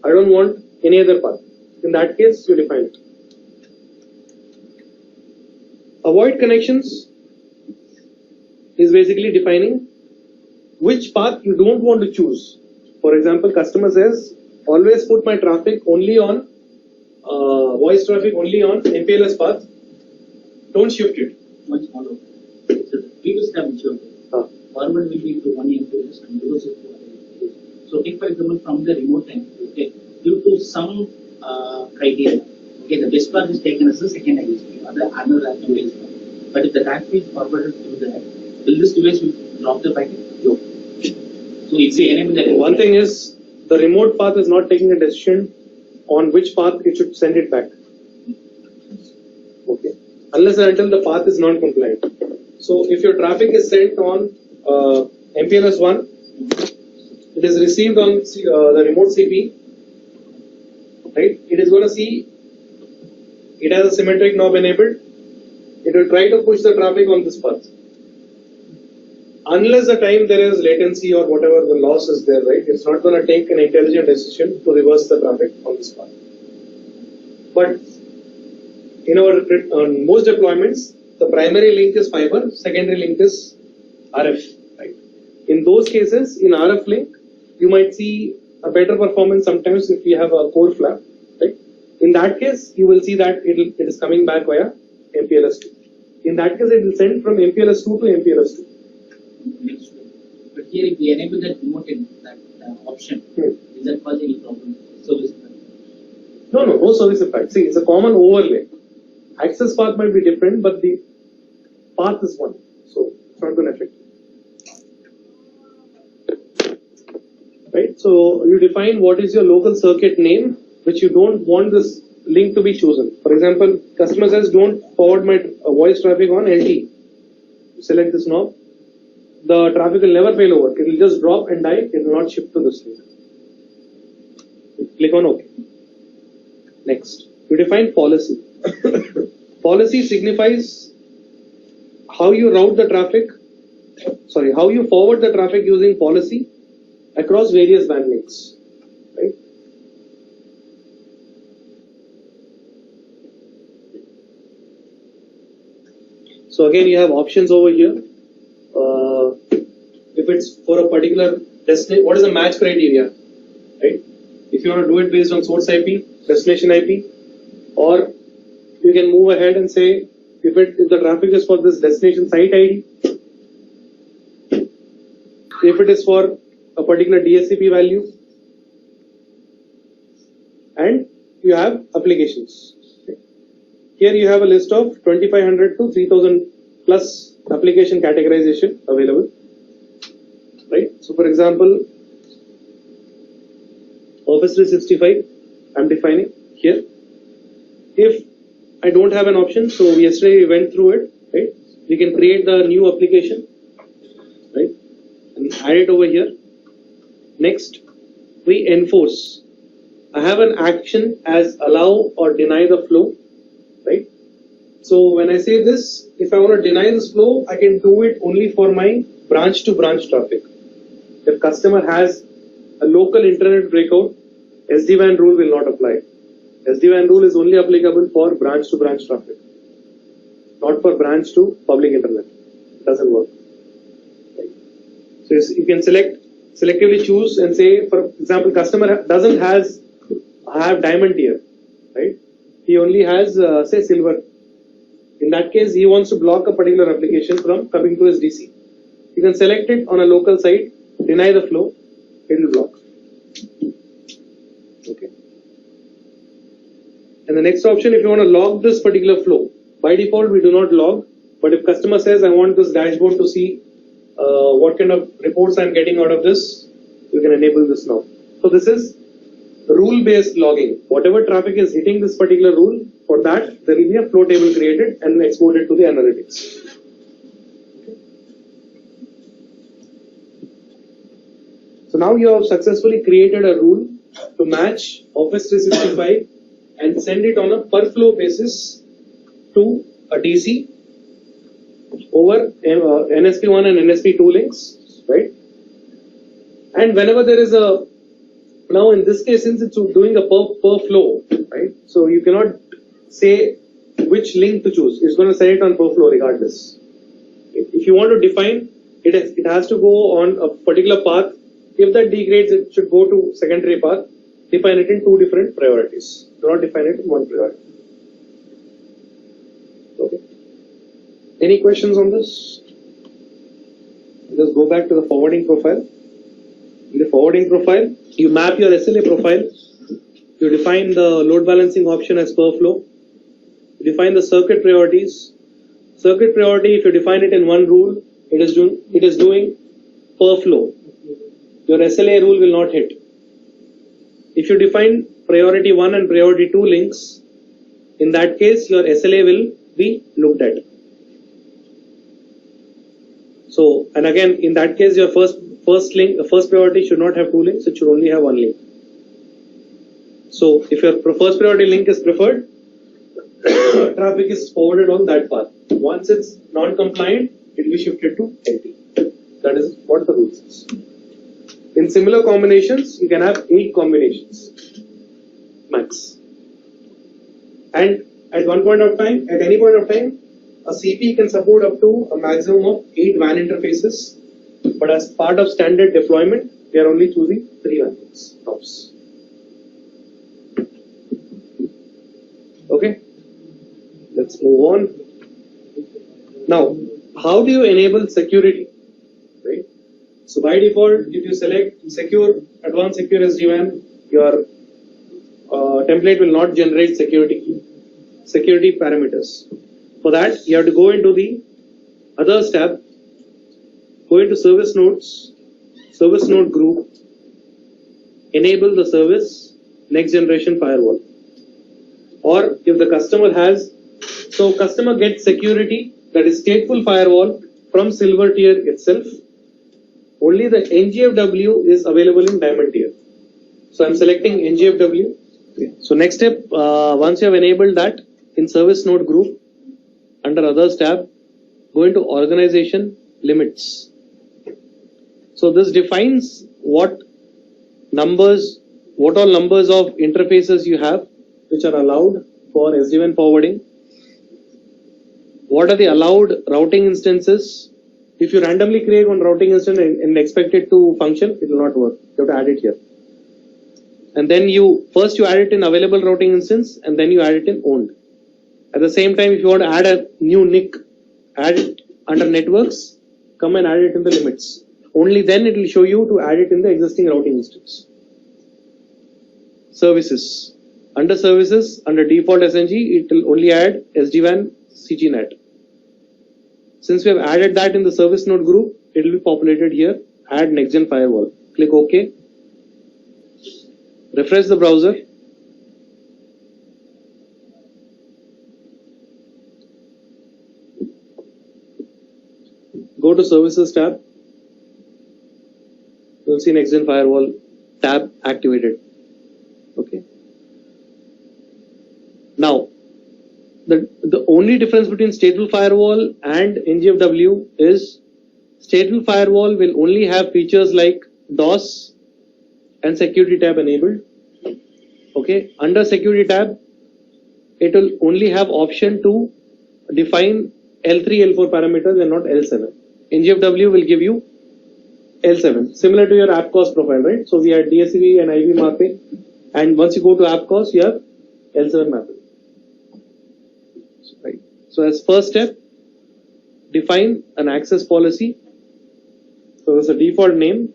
I don't want any other path. In that case, you define it. Avoid connections is basically defining which path you don't want to choose. For example, customer says, always put my traffic only on, voice traffic only on MPLS path. Don't shift it. Much smaller. So the previous step which you have forward will be to 1 MPLS and reverse it to 1 MPLS. So take for example from the remote time, okay, due to some criteria, okay, the best path is taken as the second ISP or the another MPLS path. But if the traffic is forwarded through that, will this device will drop the packet? No. So it's the enable that. One thing is, the remote path is not taking a decision on which path it should send it back. Okay. Unless and until the path is non-compliant. So if your traffic is sent on MPLS 1, it is received on the remote CP, right? It is going to see, it has a symmetric knob enabled. It will try to push the traffic on this path. Unless the time there is latency or whatever the loss is there, right? It's not going to take an intelligent decision to reverse the traffic on this path. But in our most deployments, the primary link is fiber, secondary link is RF. Right? In those cases, in RF link, you might see a better performance sometimes if you have a core flap. Right? In that case, you will see that it is coming back via MPLS 2. In that case, it will send from MPLS 2 to MPLS 2. here if we enable that remote in that option, is that cause any problem? Service impact? No service impact. See, it's a common overlay. Access path might be different, but the path is one, so it's not going to affect you. Right? So you define what is your local circuit name, which you don't want this link to be chosen. For example, customer says don't forward my voice traffic on LT. Select this knob. The traffic will never fail over. It will just drop and die. It will not shift to this link. Click on OK. Next, you define policy. Policy signifies how you route the traffic, how you forward the traffic using policy across various WAN links. Right? So again, you have options over here. If it's for a particular destination, what is the match criteria? Right? If you want to do it based on source IP, destination IP, or you can move ahead and say if the traffic is for this destination site ID, if it is for a particular DSCP value, and you have applications. Here you have a list of 2500 to 3000 plus application categorization available. Right? So for example, Office 365, I'm defining here. If I don't have an option, so yesterday we went through it, right? We can create the new application, right? And add it over here. Next, we enforce. I have an action as allow or deny the flow, right? So when I say this, if I want to deny this flow, I can do it only for my branch to branch traffic. If customer has a local internet breakout, SD-WAN rule will not apply. SD-WAN rule is only applicable for branch to branch traffic, not for branch to public internet. It doesn't work. Right? So you can selectively choose and say, for example, customer doesn't have diamond tier, right? He only has say silver. In that case, he wants to block a particular application from coming to his DC. You can select it on a local site, deny the flow, it will block. Okay. And the next option, if you want to log this particular flow, by default we do not log, but if customer says I want this dashboard to see what kind of reports I'm getting out of this, you can enable this now. So this is rule-based logging. Whatever traffic is hitting this particular rule, for that there will be a flow table created and exported to the analytics. So now you have successfully created a rule to match Office 365 and send it on a per flow basis to a DC over NSP1 and NSP2 links, right? And whenever there is a, now in this case, since it's doing a per flow, right? So you cannot say which link to choose. It's going to send it on per flow regardless. If you want to define, it has to go on a particular path. If that degrades, it should go to secondary path. Define it in two different priorities. Do not define it in one priority. Okay. Any questions on this? Just go back to the forwarding profile. In the forwarding profile, you map your SLA profile. You define the load balancing option as per flow. You define the circuit priorities. Circuit priority, if you define it in one rule, it is doing per flow. Your SLA rule will not hit. If you define priority 1 and priority 2 links, in that case your SLA will be looked at. So, and again, in that case your first link, the first priority should not have 2 links, it should only have 1 link. So if your first priority link is preferred, traffic is forwarded on that path. Once it's non-compliant, it will be shifted to LT. That is what the rule says. In similar combinations, you can have 8 combinations max. And at one point of time, at any point of time, a CP can support up to a maximum of 8 WAN interfaces. But as part of standard deployment, we are only choosing 3 WAN tops. Okay, let's move on. Now, how do you enable security? Right? So by default, if you select secure, advanced secure SD-WAN, your template will not generate security parameters. For that, you have to go into the others tab, go into service nodes, service node group, enable the service next generation firewall. Or if the customer has, so customer gets security, that is stateful firewall from silver tier itself. Only the NGFW is available in diamond tier. So I'm selecting NGFW. Okay. So next step, once you have enabled that, in service node group, under others tab, go into organization limits. So this defines what all numbers of interfaces you have which are allowed for SD-WAN forwarding. What are the allowed routing instances? If you randomly create one routing instance and expect it to function, it will not work. You have to add it here. And then first you add it in available routing instance, and then you add it in owned. At the same time, if you want to add a new NIC, add it under networks, come and add it in the limits. Only then it will show you to add it in the existing routing instance. Services. Under services, under default SNG, it will only add SD-WAN CGNet. Since we have added that in the service node group, it will be populated here. Add next gen firewall. Click OK. Refresh the browser. Go to services tab. You'll see next gen firewall tab activated. Okay. Now, the only difference between stateful firewall and NGFW is stateful firewall will only have features like DOS and security tab enabled. Okay. Under security tab, it will only have option to define L3, L4 parameters and not L7. NGFW will give you L7, similar to your app cost profile, right? So we had DSCP and IV mapping, and once you go to app cost, you have L7 mapping. Right. So as first step, define an access policy. So there's a default name.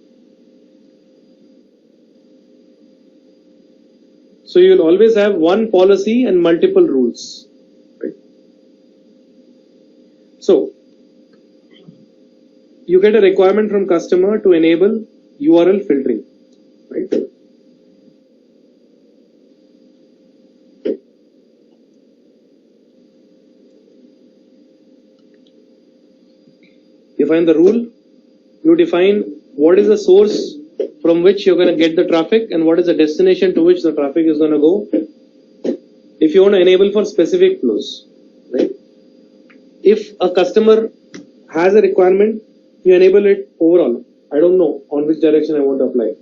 So you will always have one policy and multiple rules. Right. So you get a requirement from customer to enable URL filtering. Right. Define the rule. You define what is the source from which you're going to get the traffic and what is the destination to which the traffic is going to go. If you want to enable for specific flows, right? If a customer has a requirement, you enable it overall. I don't know on which direction I want to apply.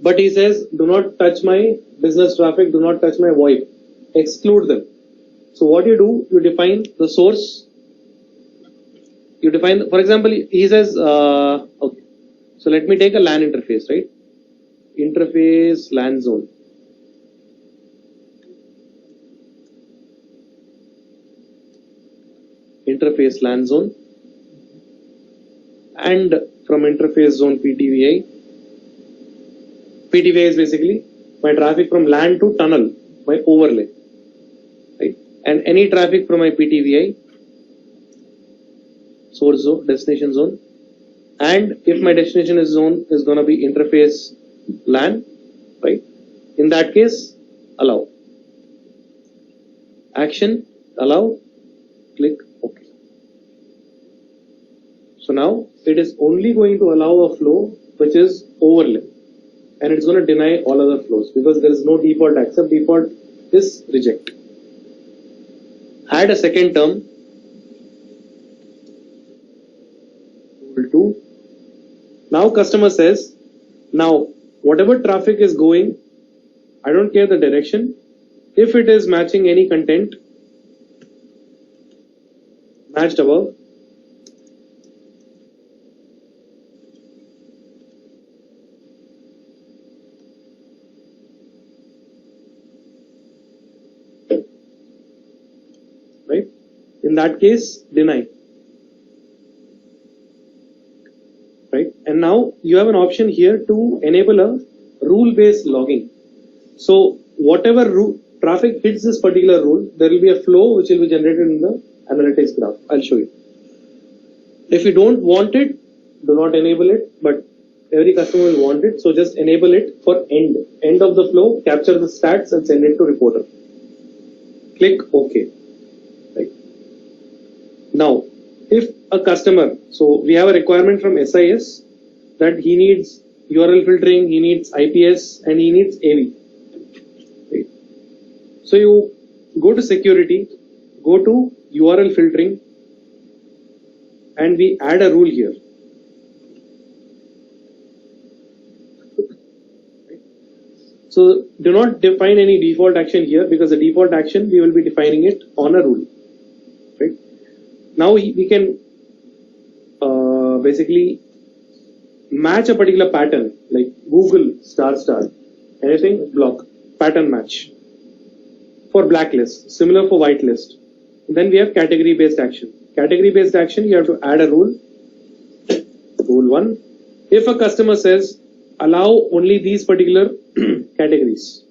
But he says, do not touch my business traffic, do not touch my VoIP. Exclude them. So what you do, you define the source. You define, for example, he says, okay. So let me take a LAN interface, right? Interface LAN zone. Interface LAN zone. And from interface zone PTVI. PTVI is basically my traffic from LAN to tunnel, my overlay. Right? And any traffic from my PTVI, source zone, destination zone. And if my destination zone is going to be interface LAN, right? In that case, allow. Action, allow, click OK. So now it is only going to allow a flow which is overlay, and it's going to deny all other flows because there is no default accept. Default is reject. Add a second term. 2. Now customer says, now whatever traffic is going, I don't care the direction. If it is matching any content matched above, right? In that case, deny. And now you have an option here to enable a rule-based logging. So whatever traffic hits this particular rule, there will be a flow which will be generated in the analytics graph. I'll show you. If you don't want it, do not enable it, but every customer will want it, so just enable it for end of the flow, capture the stats and send it to reporter. Click OK. Right. Now, if a customer, so we have a requirement from SIS that he needs URL filtering, he needs IPS, and he needs AV. Right. So you go to security, go to URL filtering, and we add a rule here. So do not define any default action here, because the default action we will be defining it on a rule. Right. Now we can basically match a particular pattern like Google **, anything block, pattern match for blacklist, similar for whitelist. Then we have category based action. Category based action, you have to add a rule. Rule 1. If a customer says allow only these particular categories,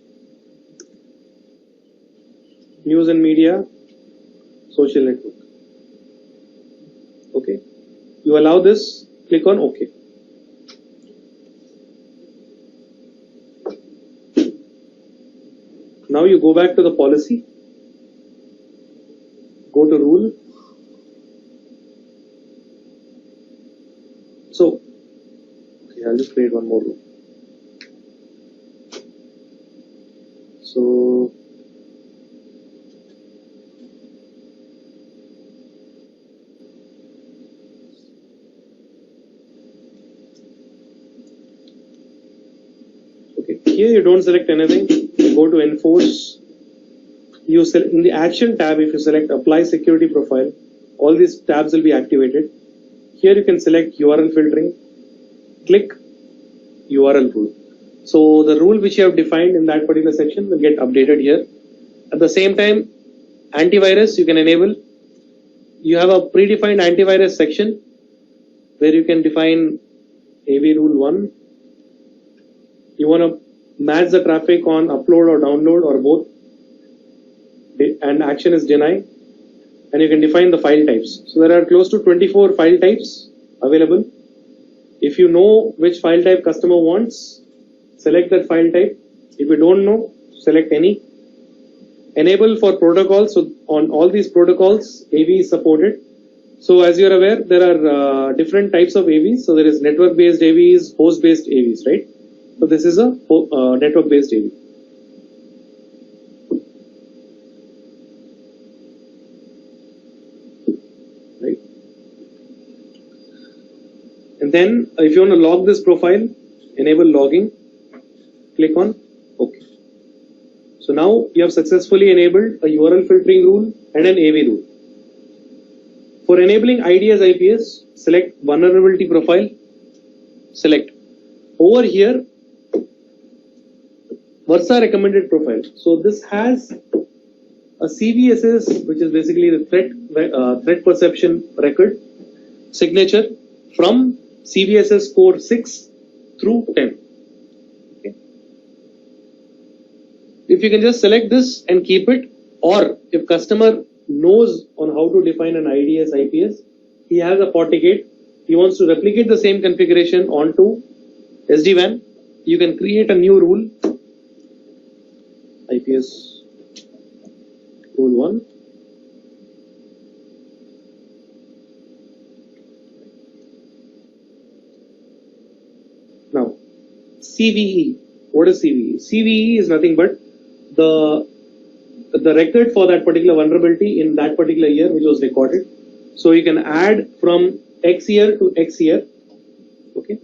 news and media, social network. Okay. You allow this, click on OK. Now you go back to the policy, go to rule. So, okay, I'll just create one more rule. So, okay, here you don't select anything. Go to enforce. You select in the action tab. If you select apply security profile, all these tabs will be activated. Here you can select URL filtering. Click URL rule. So the rule which you have defined in that particular section will get updated here. At the same time, antivirus you can enable. You have a predefined antivirus section where you can define AV rule 1. You want to match the traffic on upload or download or both, and action is deny, and you can define the file types. So there are close to 24 file types available. If you know which file type customer wants, select that file type. If you don't know, select any. Enable for protocols. So on all these protocols, AV is supported. So as you're aware, there are different types of AVs. So there is network based AVs, host based AVs, right? So this is a network based AV. Right. And then if you want to log this profile, enable logging, click on OK. So now you have successfully enabled a URL filtering rule and an AV rule. For enabling IDS IPS, select vulnerability profile, select. Over here, Versa recommended profile. So this has a CVSS, which is basically the threat perception record signature from CVSS score 6 through 10. Okay. If you can just select this and keep it, or if customer knows on how to define an IDS IPS, he has a FortiGate, he wants to replicate the same configuration onto SD-WAN, you can create a new rule, IPS rule 1. Now, CVE. What is CVE? CVE is nothing but the record for that particular vulnerability in that particular year which was recorded. So you can add from X year to X year. Okay.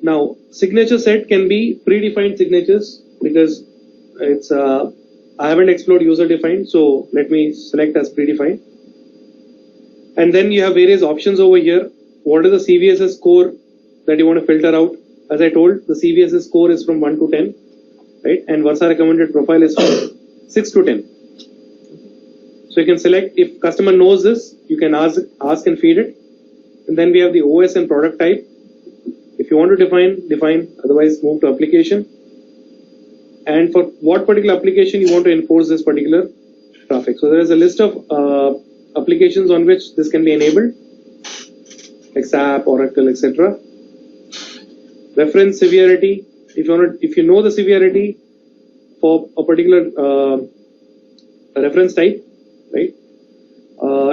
Now, signature set can be predefined signatures because it's I haven't explored user defined, so let me select as predefined. And then you have various options over here. What is the CVSS score that you want to filter out? As I told, the CVSS score is from 1 to 10, right? And Versa recommended profile is from 6 to 10. So you can select, if customer knows this, you can ask and feed it. And then we have the OS and product type. If you want to define, otherwise move to application. And for what particular application you want to enforce this particular traffic. So there is a list of applications on which this can be enabled, like SAP, Oracle, etc. Reference severity. If you know the severity for a particular reference type, right?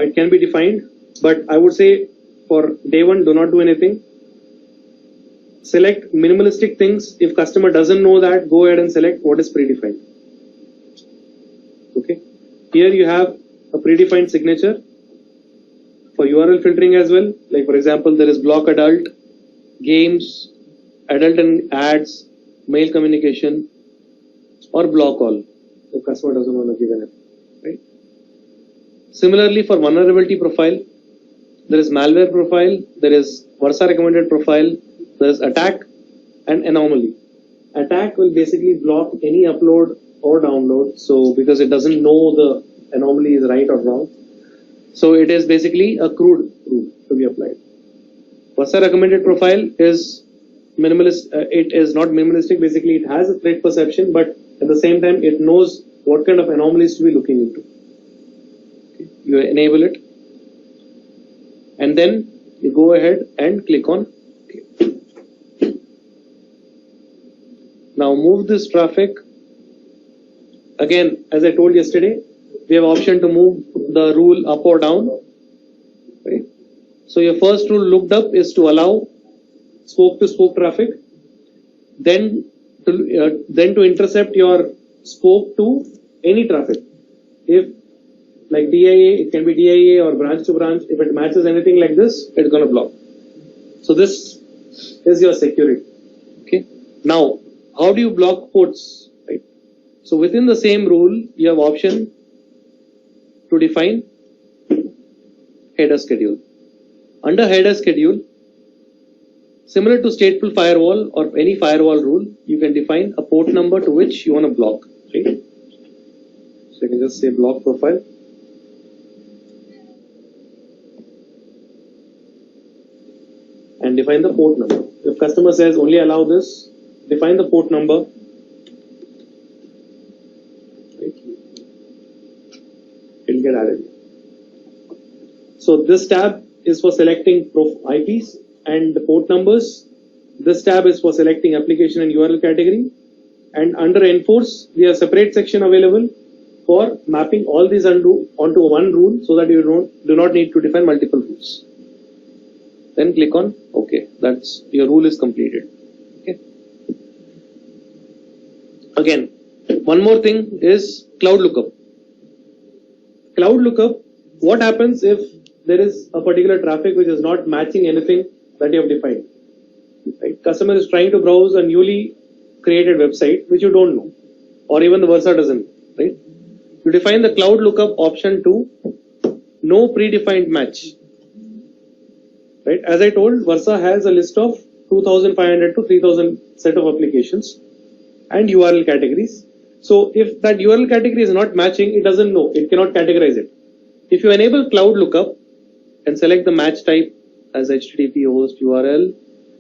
It can be defined, but I would say for day one, do not do anything. Select minimalistic things. If customer doesn't know that, go ahead and select what is predefined. Okay. Here you have a predefined signature for URL filtering as well. Like for example, there is block adult, games, adult and ads, mail communication, or block all. The customer doesn't want to give an right. Similarly, for vulnerability profile, there is malware profile, there is Versa recommended profile, there is attack and anomaly. Attack will basically block any upload or download. So because it doesn't know the anomaly is right or wrong. So it is basically a crude rule to be applied. Versa recommended profile is minimalist. It is not minimalistic. Basically, it has a threat perception, but at the same time, it knows what kind of anomalies to be looking into. Okay. You enable it, and then you go ahead and click on OK. Now move this traffic. Again, as I told yesterday, we have option to move the rule up or down. Right? So your first rule looked up is to allow spoke to spoke traffic. Then to intercept your spoke to any traffic. If like DIA, it can be DIA or branch to branch. If it matches anything like this, it's going to block. So this is your security. Okay. Now, how do you block ports? Right. So within the same rule, you have option to define header schedule. Under header schedule, similar to stateful firewall or any firewall rule, you can define a port number to which you want to block. Right? So you can just say block profile. And define the port number. If customer says only allow this, define the port number. Right? It will get added. So this tab is for selecting IPs and the port numbers. This tab is for selecting application and URL category. And under enforce, we have separate section available for mapping all these onto one rule so that you do not need to define multiple rules. Then click on OK. That's your rule is completed. Okay. Again, one more thing is cloud lookup. Cloud lookup, what happens if there is a particular traffic which is not matching anything that you have defined? Right? Customer is trying to browse a newly created website which you don't know, or even the Versa doesn't. Right? You define the cloud lookup option to no predefined match. Right? As I told, Versa has a list of 2,500 to 3,000 set of applications and URL categories. So if that URL category is not matching, it doesn't know. It cannot categorize it. If you enable cloud lookup and select the match type as HTTP host URL,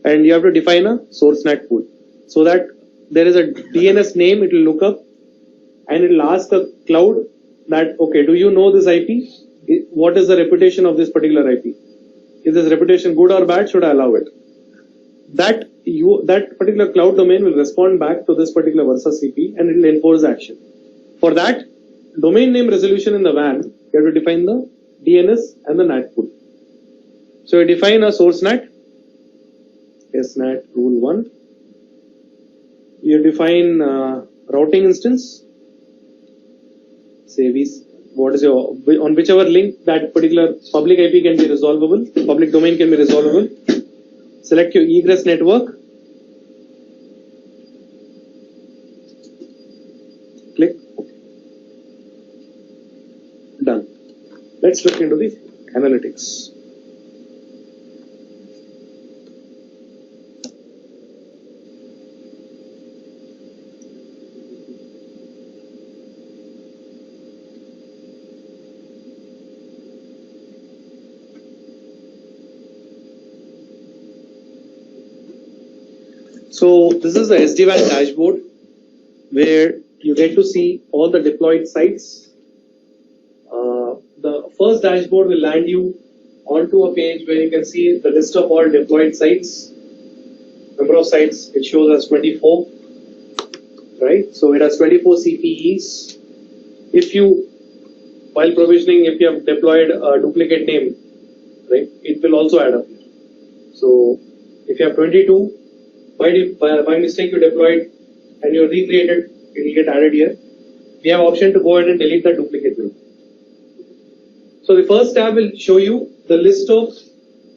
and you have to define a source NAT pool so that there is a DNS name, it will look up and it will ask the cloud that, okay, do you know this IP? What is the reputation of this particular IP? Is this reputation good or bad? Should I allow it? That particular cloud domain will respond back to this particular Versa CP and it will enforce action. For that, domain name resolution in the WAN, you have to define the DNS and the NAT pool. So you define a source NAT, SNAT rule 1. You define routing instance. Say what is your, on whichever link that particular public IP can be resolvable, public domain can be resolvable. Select your egress network. Click. Done. Let's look into the analytics. So this is the SD-WAN dashboard where you get to see all the deployed sites. The first dashboard will land you onto a page where you can see the list of all deployed sites. Number of sites it shows as 24, right? So it has 24 CPEs. If you, while provisioning, if you have deployed a duplicate name, right, it will also add up. So if you have 22, by mistake you deployed and you recreated, it will get added here. We have option to go ahead and delete the duplicate name. So the first tab will show you the list of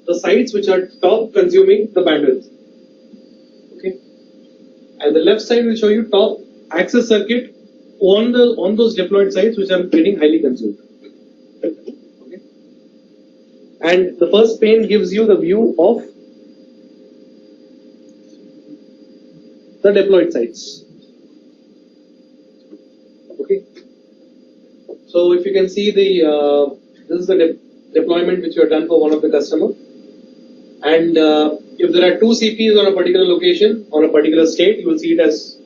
the sites which are top consuming the bandwidth. Okay, and the left side will show you top access circuit on those deployed sites which are getting highly consumed. Okay, and the first pane gives you the view of the deployed sites. Okay, so if you can see the this is the deployment which you have done for one of the customer, and if there are two CPs on a particular location on a particular state, you will see it as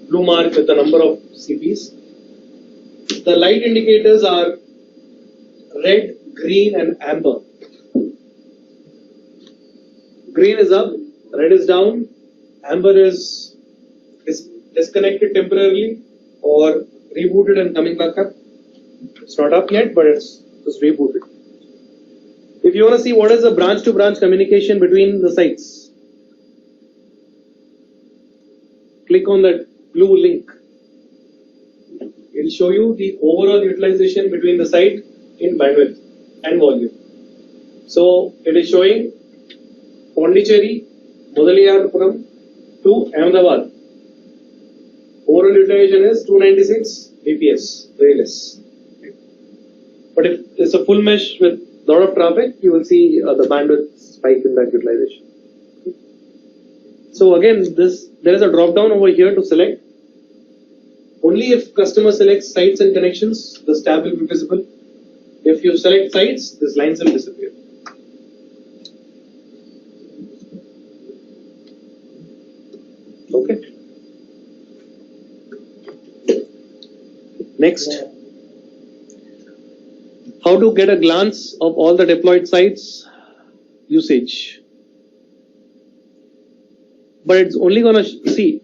blue mark with the number of CPs. The light indicators are red, green and amber. Green is up, red is down, amber is disconnected temporarily or rebooted and coming back up. It's not up yet, but it's rebooted. If you want to see what is the branch-to-branch communication between the sites, click on that blue link. It will show you the overall utilization between the site in bandwidth and volume. So it is showing Pondicherry, Mudaliarpuram to Ahmedabad. Overall utilization is 296 BPS, very less. But if it's a full mesh with a lot of traffic, you will see the bandwidth spike in that utilization. So again, there is a drop down over here to select. Only if customer selects sites and connections, this tab will be visible. If you select sites, this lines will disappear. Okay. Next. How to get a glance of all the deployed sites usage. But it's only going to see,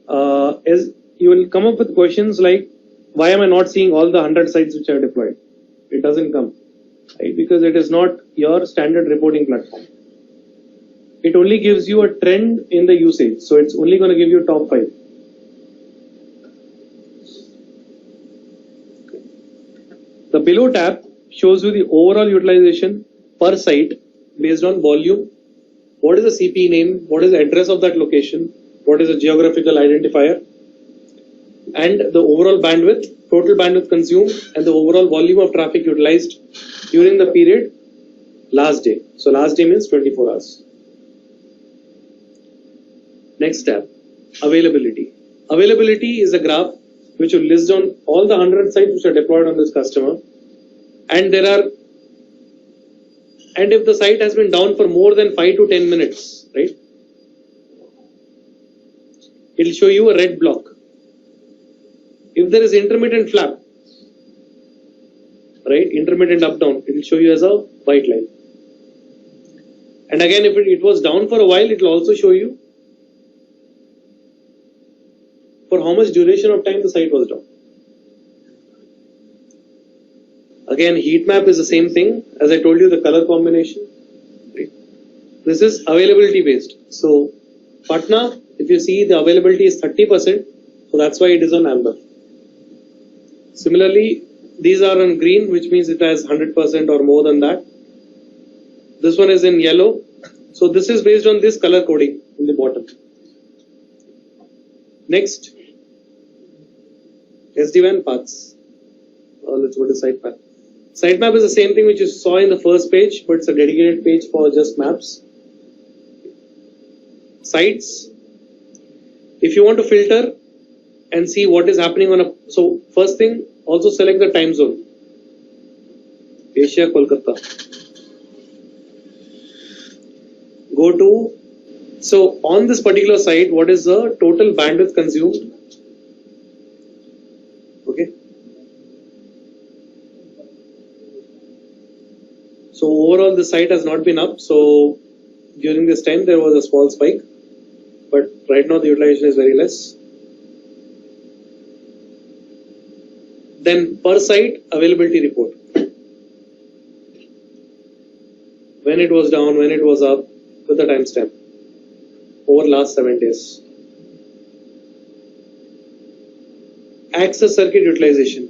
as you will come up with questions like, why am I not seeing all the 100 sites which are deployed? It doesn't come, right? Because it is not your standard reporting platform. It only gives you a trend in the usage. So it's only going to give you top 5. The below tab shows you the overall utilization per site based on volume. What is the CP name? What is the address of that location? What is the geographical identifier? And the overall bandwidth, total bandwidth consumed, and the overall volume of traffic utilized during the period last day. So last day means 24 hours. Next tab, availability. Availability is a graph which will list down all the 100 sites which are deployed on this customer. And if the site has been down for more than 5 to 10 minutes, right, it will show you a red block. If there is intermittent flap, right, intermittent up down, it will show you as a white line. And again, if it was down for a while, it will also show you for how much duration of time the site was down. Again, heat map is the same thing. As I told you, the color combination. Right. This is availability based. So, Patna, if you see, the availability is 30%. So that's why it is on amber. Similarly, these are on green, which means it has 100% or more than that. This one is in yellow. So this is based on this color coding in the bottom. Next, SD-WAN paths. Let's go to sitemap. Sitemap is the same thing which you saw in the first page, but it's a dedicated page for just maps. Sites. If you want to filter and see what is happening on a, so first thing, also select the time zone. Asia, Kolkata. Go to So on this particular site, what is the total bandwidth consumed? Okay. So overall the site has not been up. So during this time there was a small spike, but right now the utilization is very less. Then per site availability report. When it was down, when it was up, with the timestamp over last 7 days. Access circuit utilization.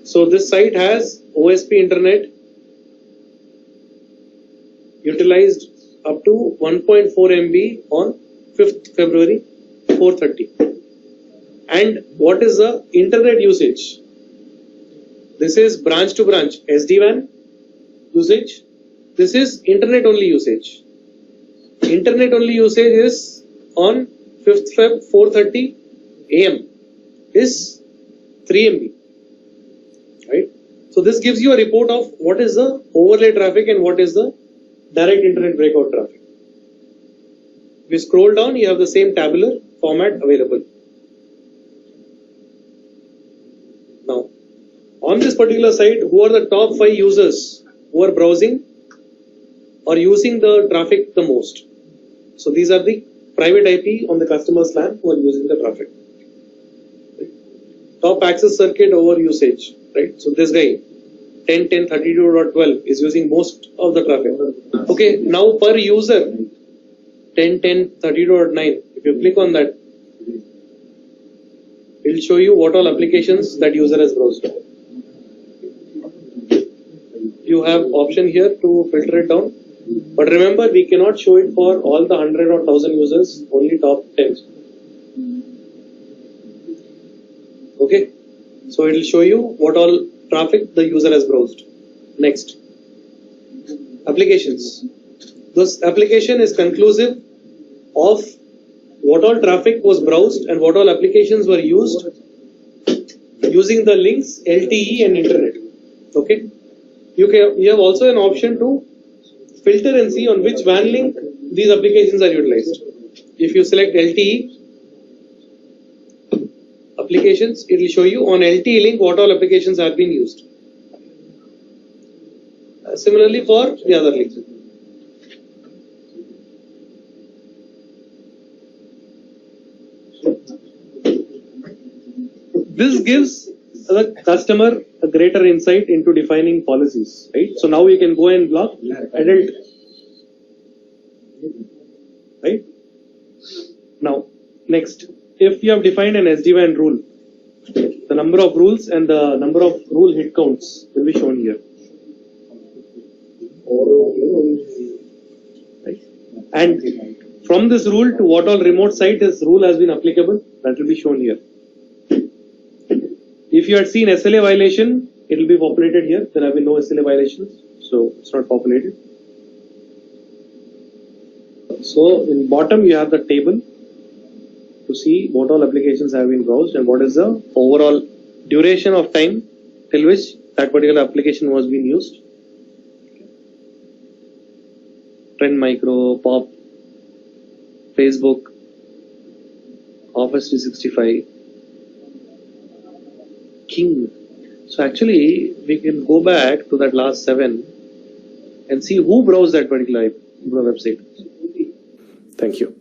So this site has OSP internet utilized up to 1.4 MB on 5th February 4:30. And what is the internet usage? This is branch to branch SD-WAN usage. This is internet only usage. Internet only usage is on 5th Feb 4:30 AM is 3 MB. Right? So this gives you a report of what is the overlay traffic and what is the direct internet breakout traffic. If you scroll down, you have the same tabular format available. Now, on this particular site, who are the top 5 users who are browsing or using the traffic the most? So these are the private IP on the customer's LAN who are using the traffic. Top access circuit over usage, right? So this guy, 10.10.32.12 is using most of the traffic. Okay, now per user, 10.10.32.9. If you click on that, it will show you what all applications that user has browsed. You have option here to filter it down. But remember, we cannot show it for all the 100 or 1000 users, only top 10. Okay, so it will show you what all traffic the user has browsed. Next, applications. This application is conclusive of what all traffic was browsed and what all applications were used using the links LTE and internet. Okay, you have also an option to filter and see on which WAN link these applications are utilized. If you select LTE applications, it will show you on LTE link what all applications have been used. Similarly for the other links. This gives the customer a greater insight into defining policies, right? So now we can go and block adult, right? Now, next, if you have defined an SD-WAN rule, the number of rules and the number of rule hit counts will be shown here. Right? And from this rule to what all remote site this rule has been applicable, that will be shown here. If you had seen SLA violation, it will be populated here. There have been no SLA violations, so it's not populated. So in bottom you have the table to see what all applications have been browsed and what is the overall duration of time till which that particular application was being used. Trend Micro, Pop, Facebook, Office 365, King. So actually we can go back to that last 7 and see who browsed that particular website. Thank you.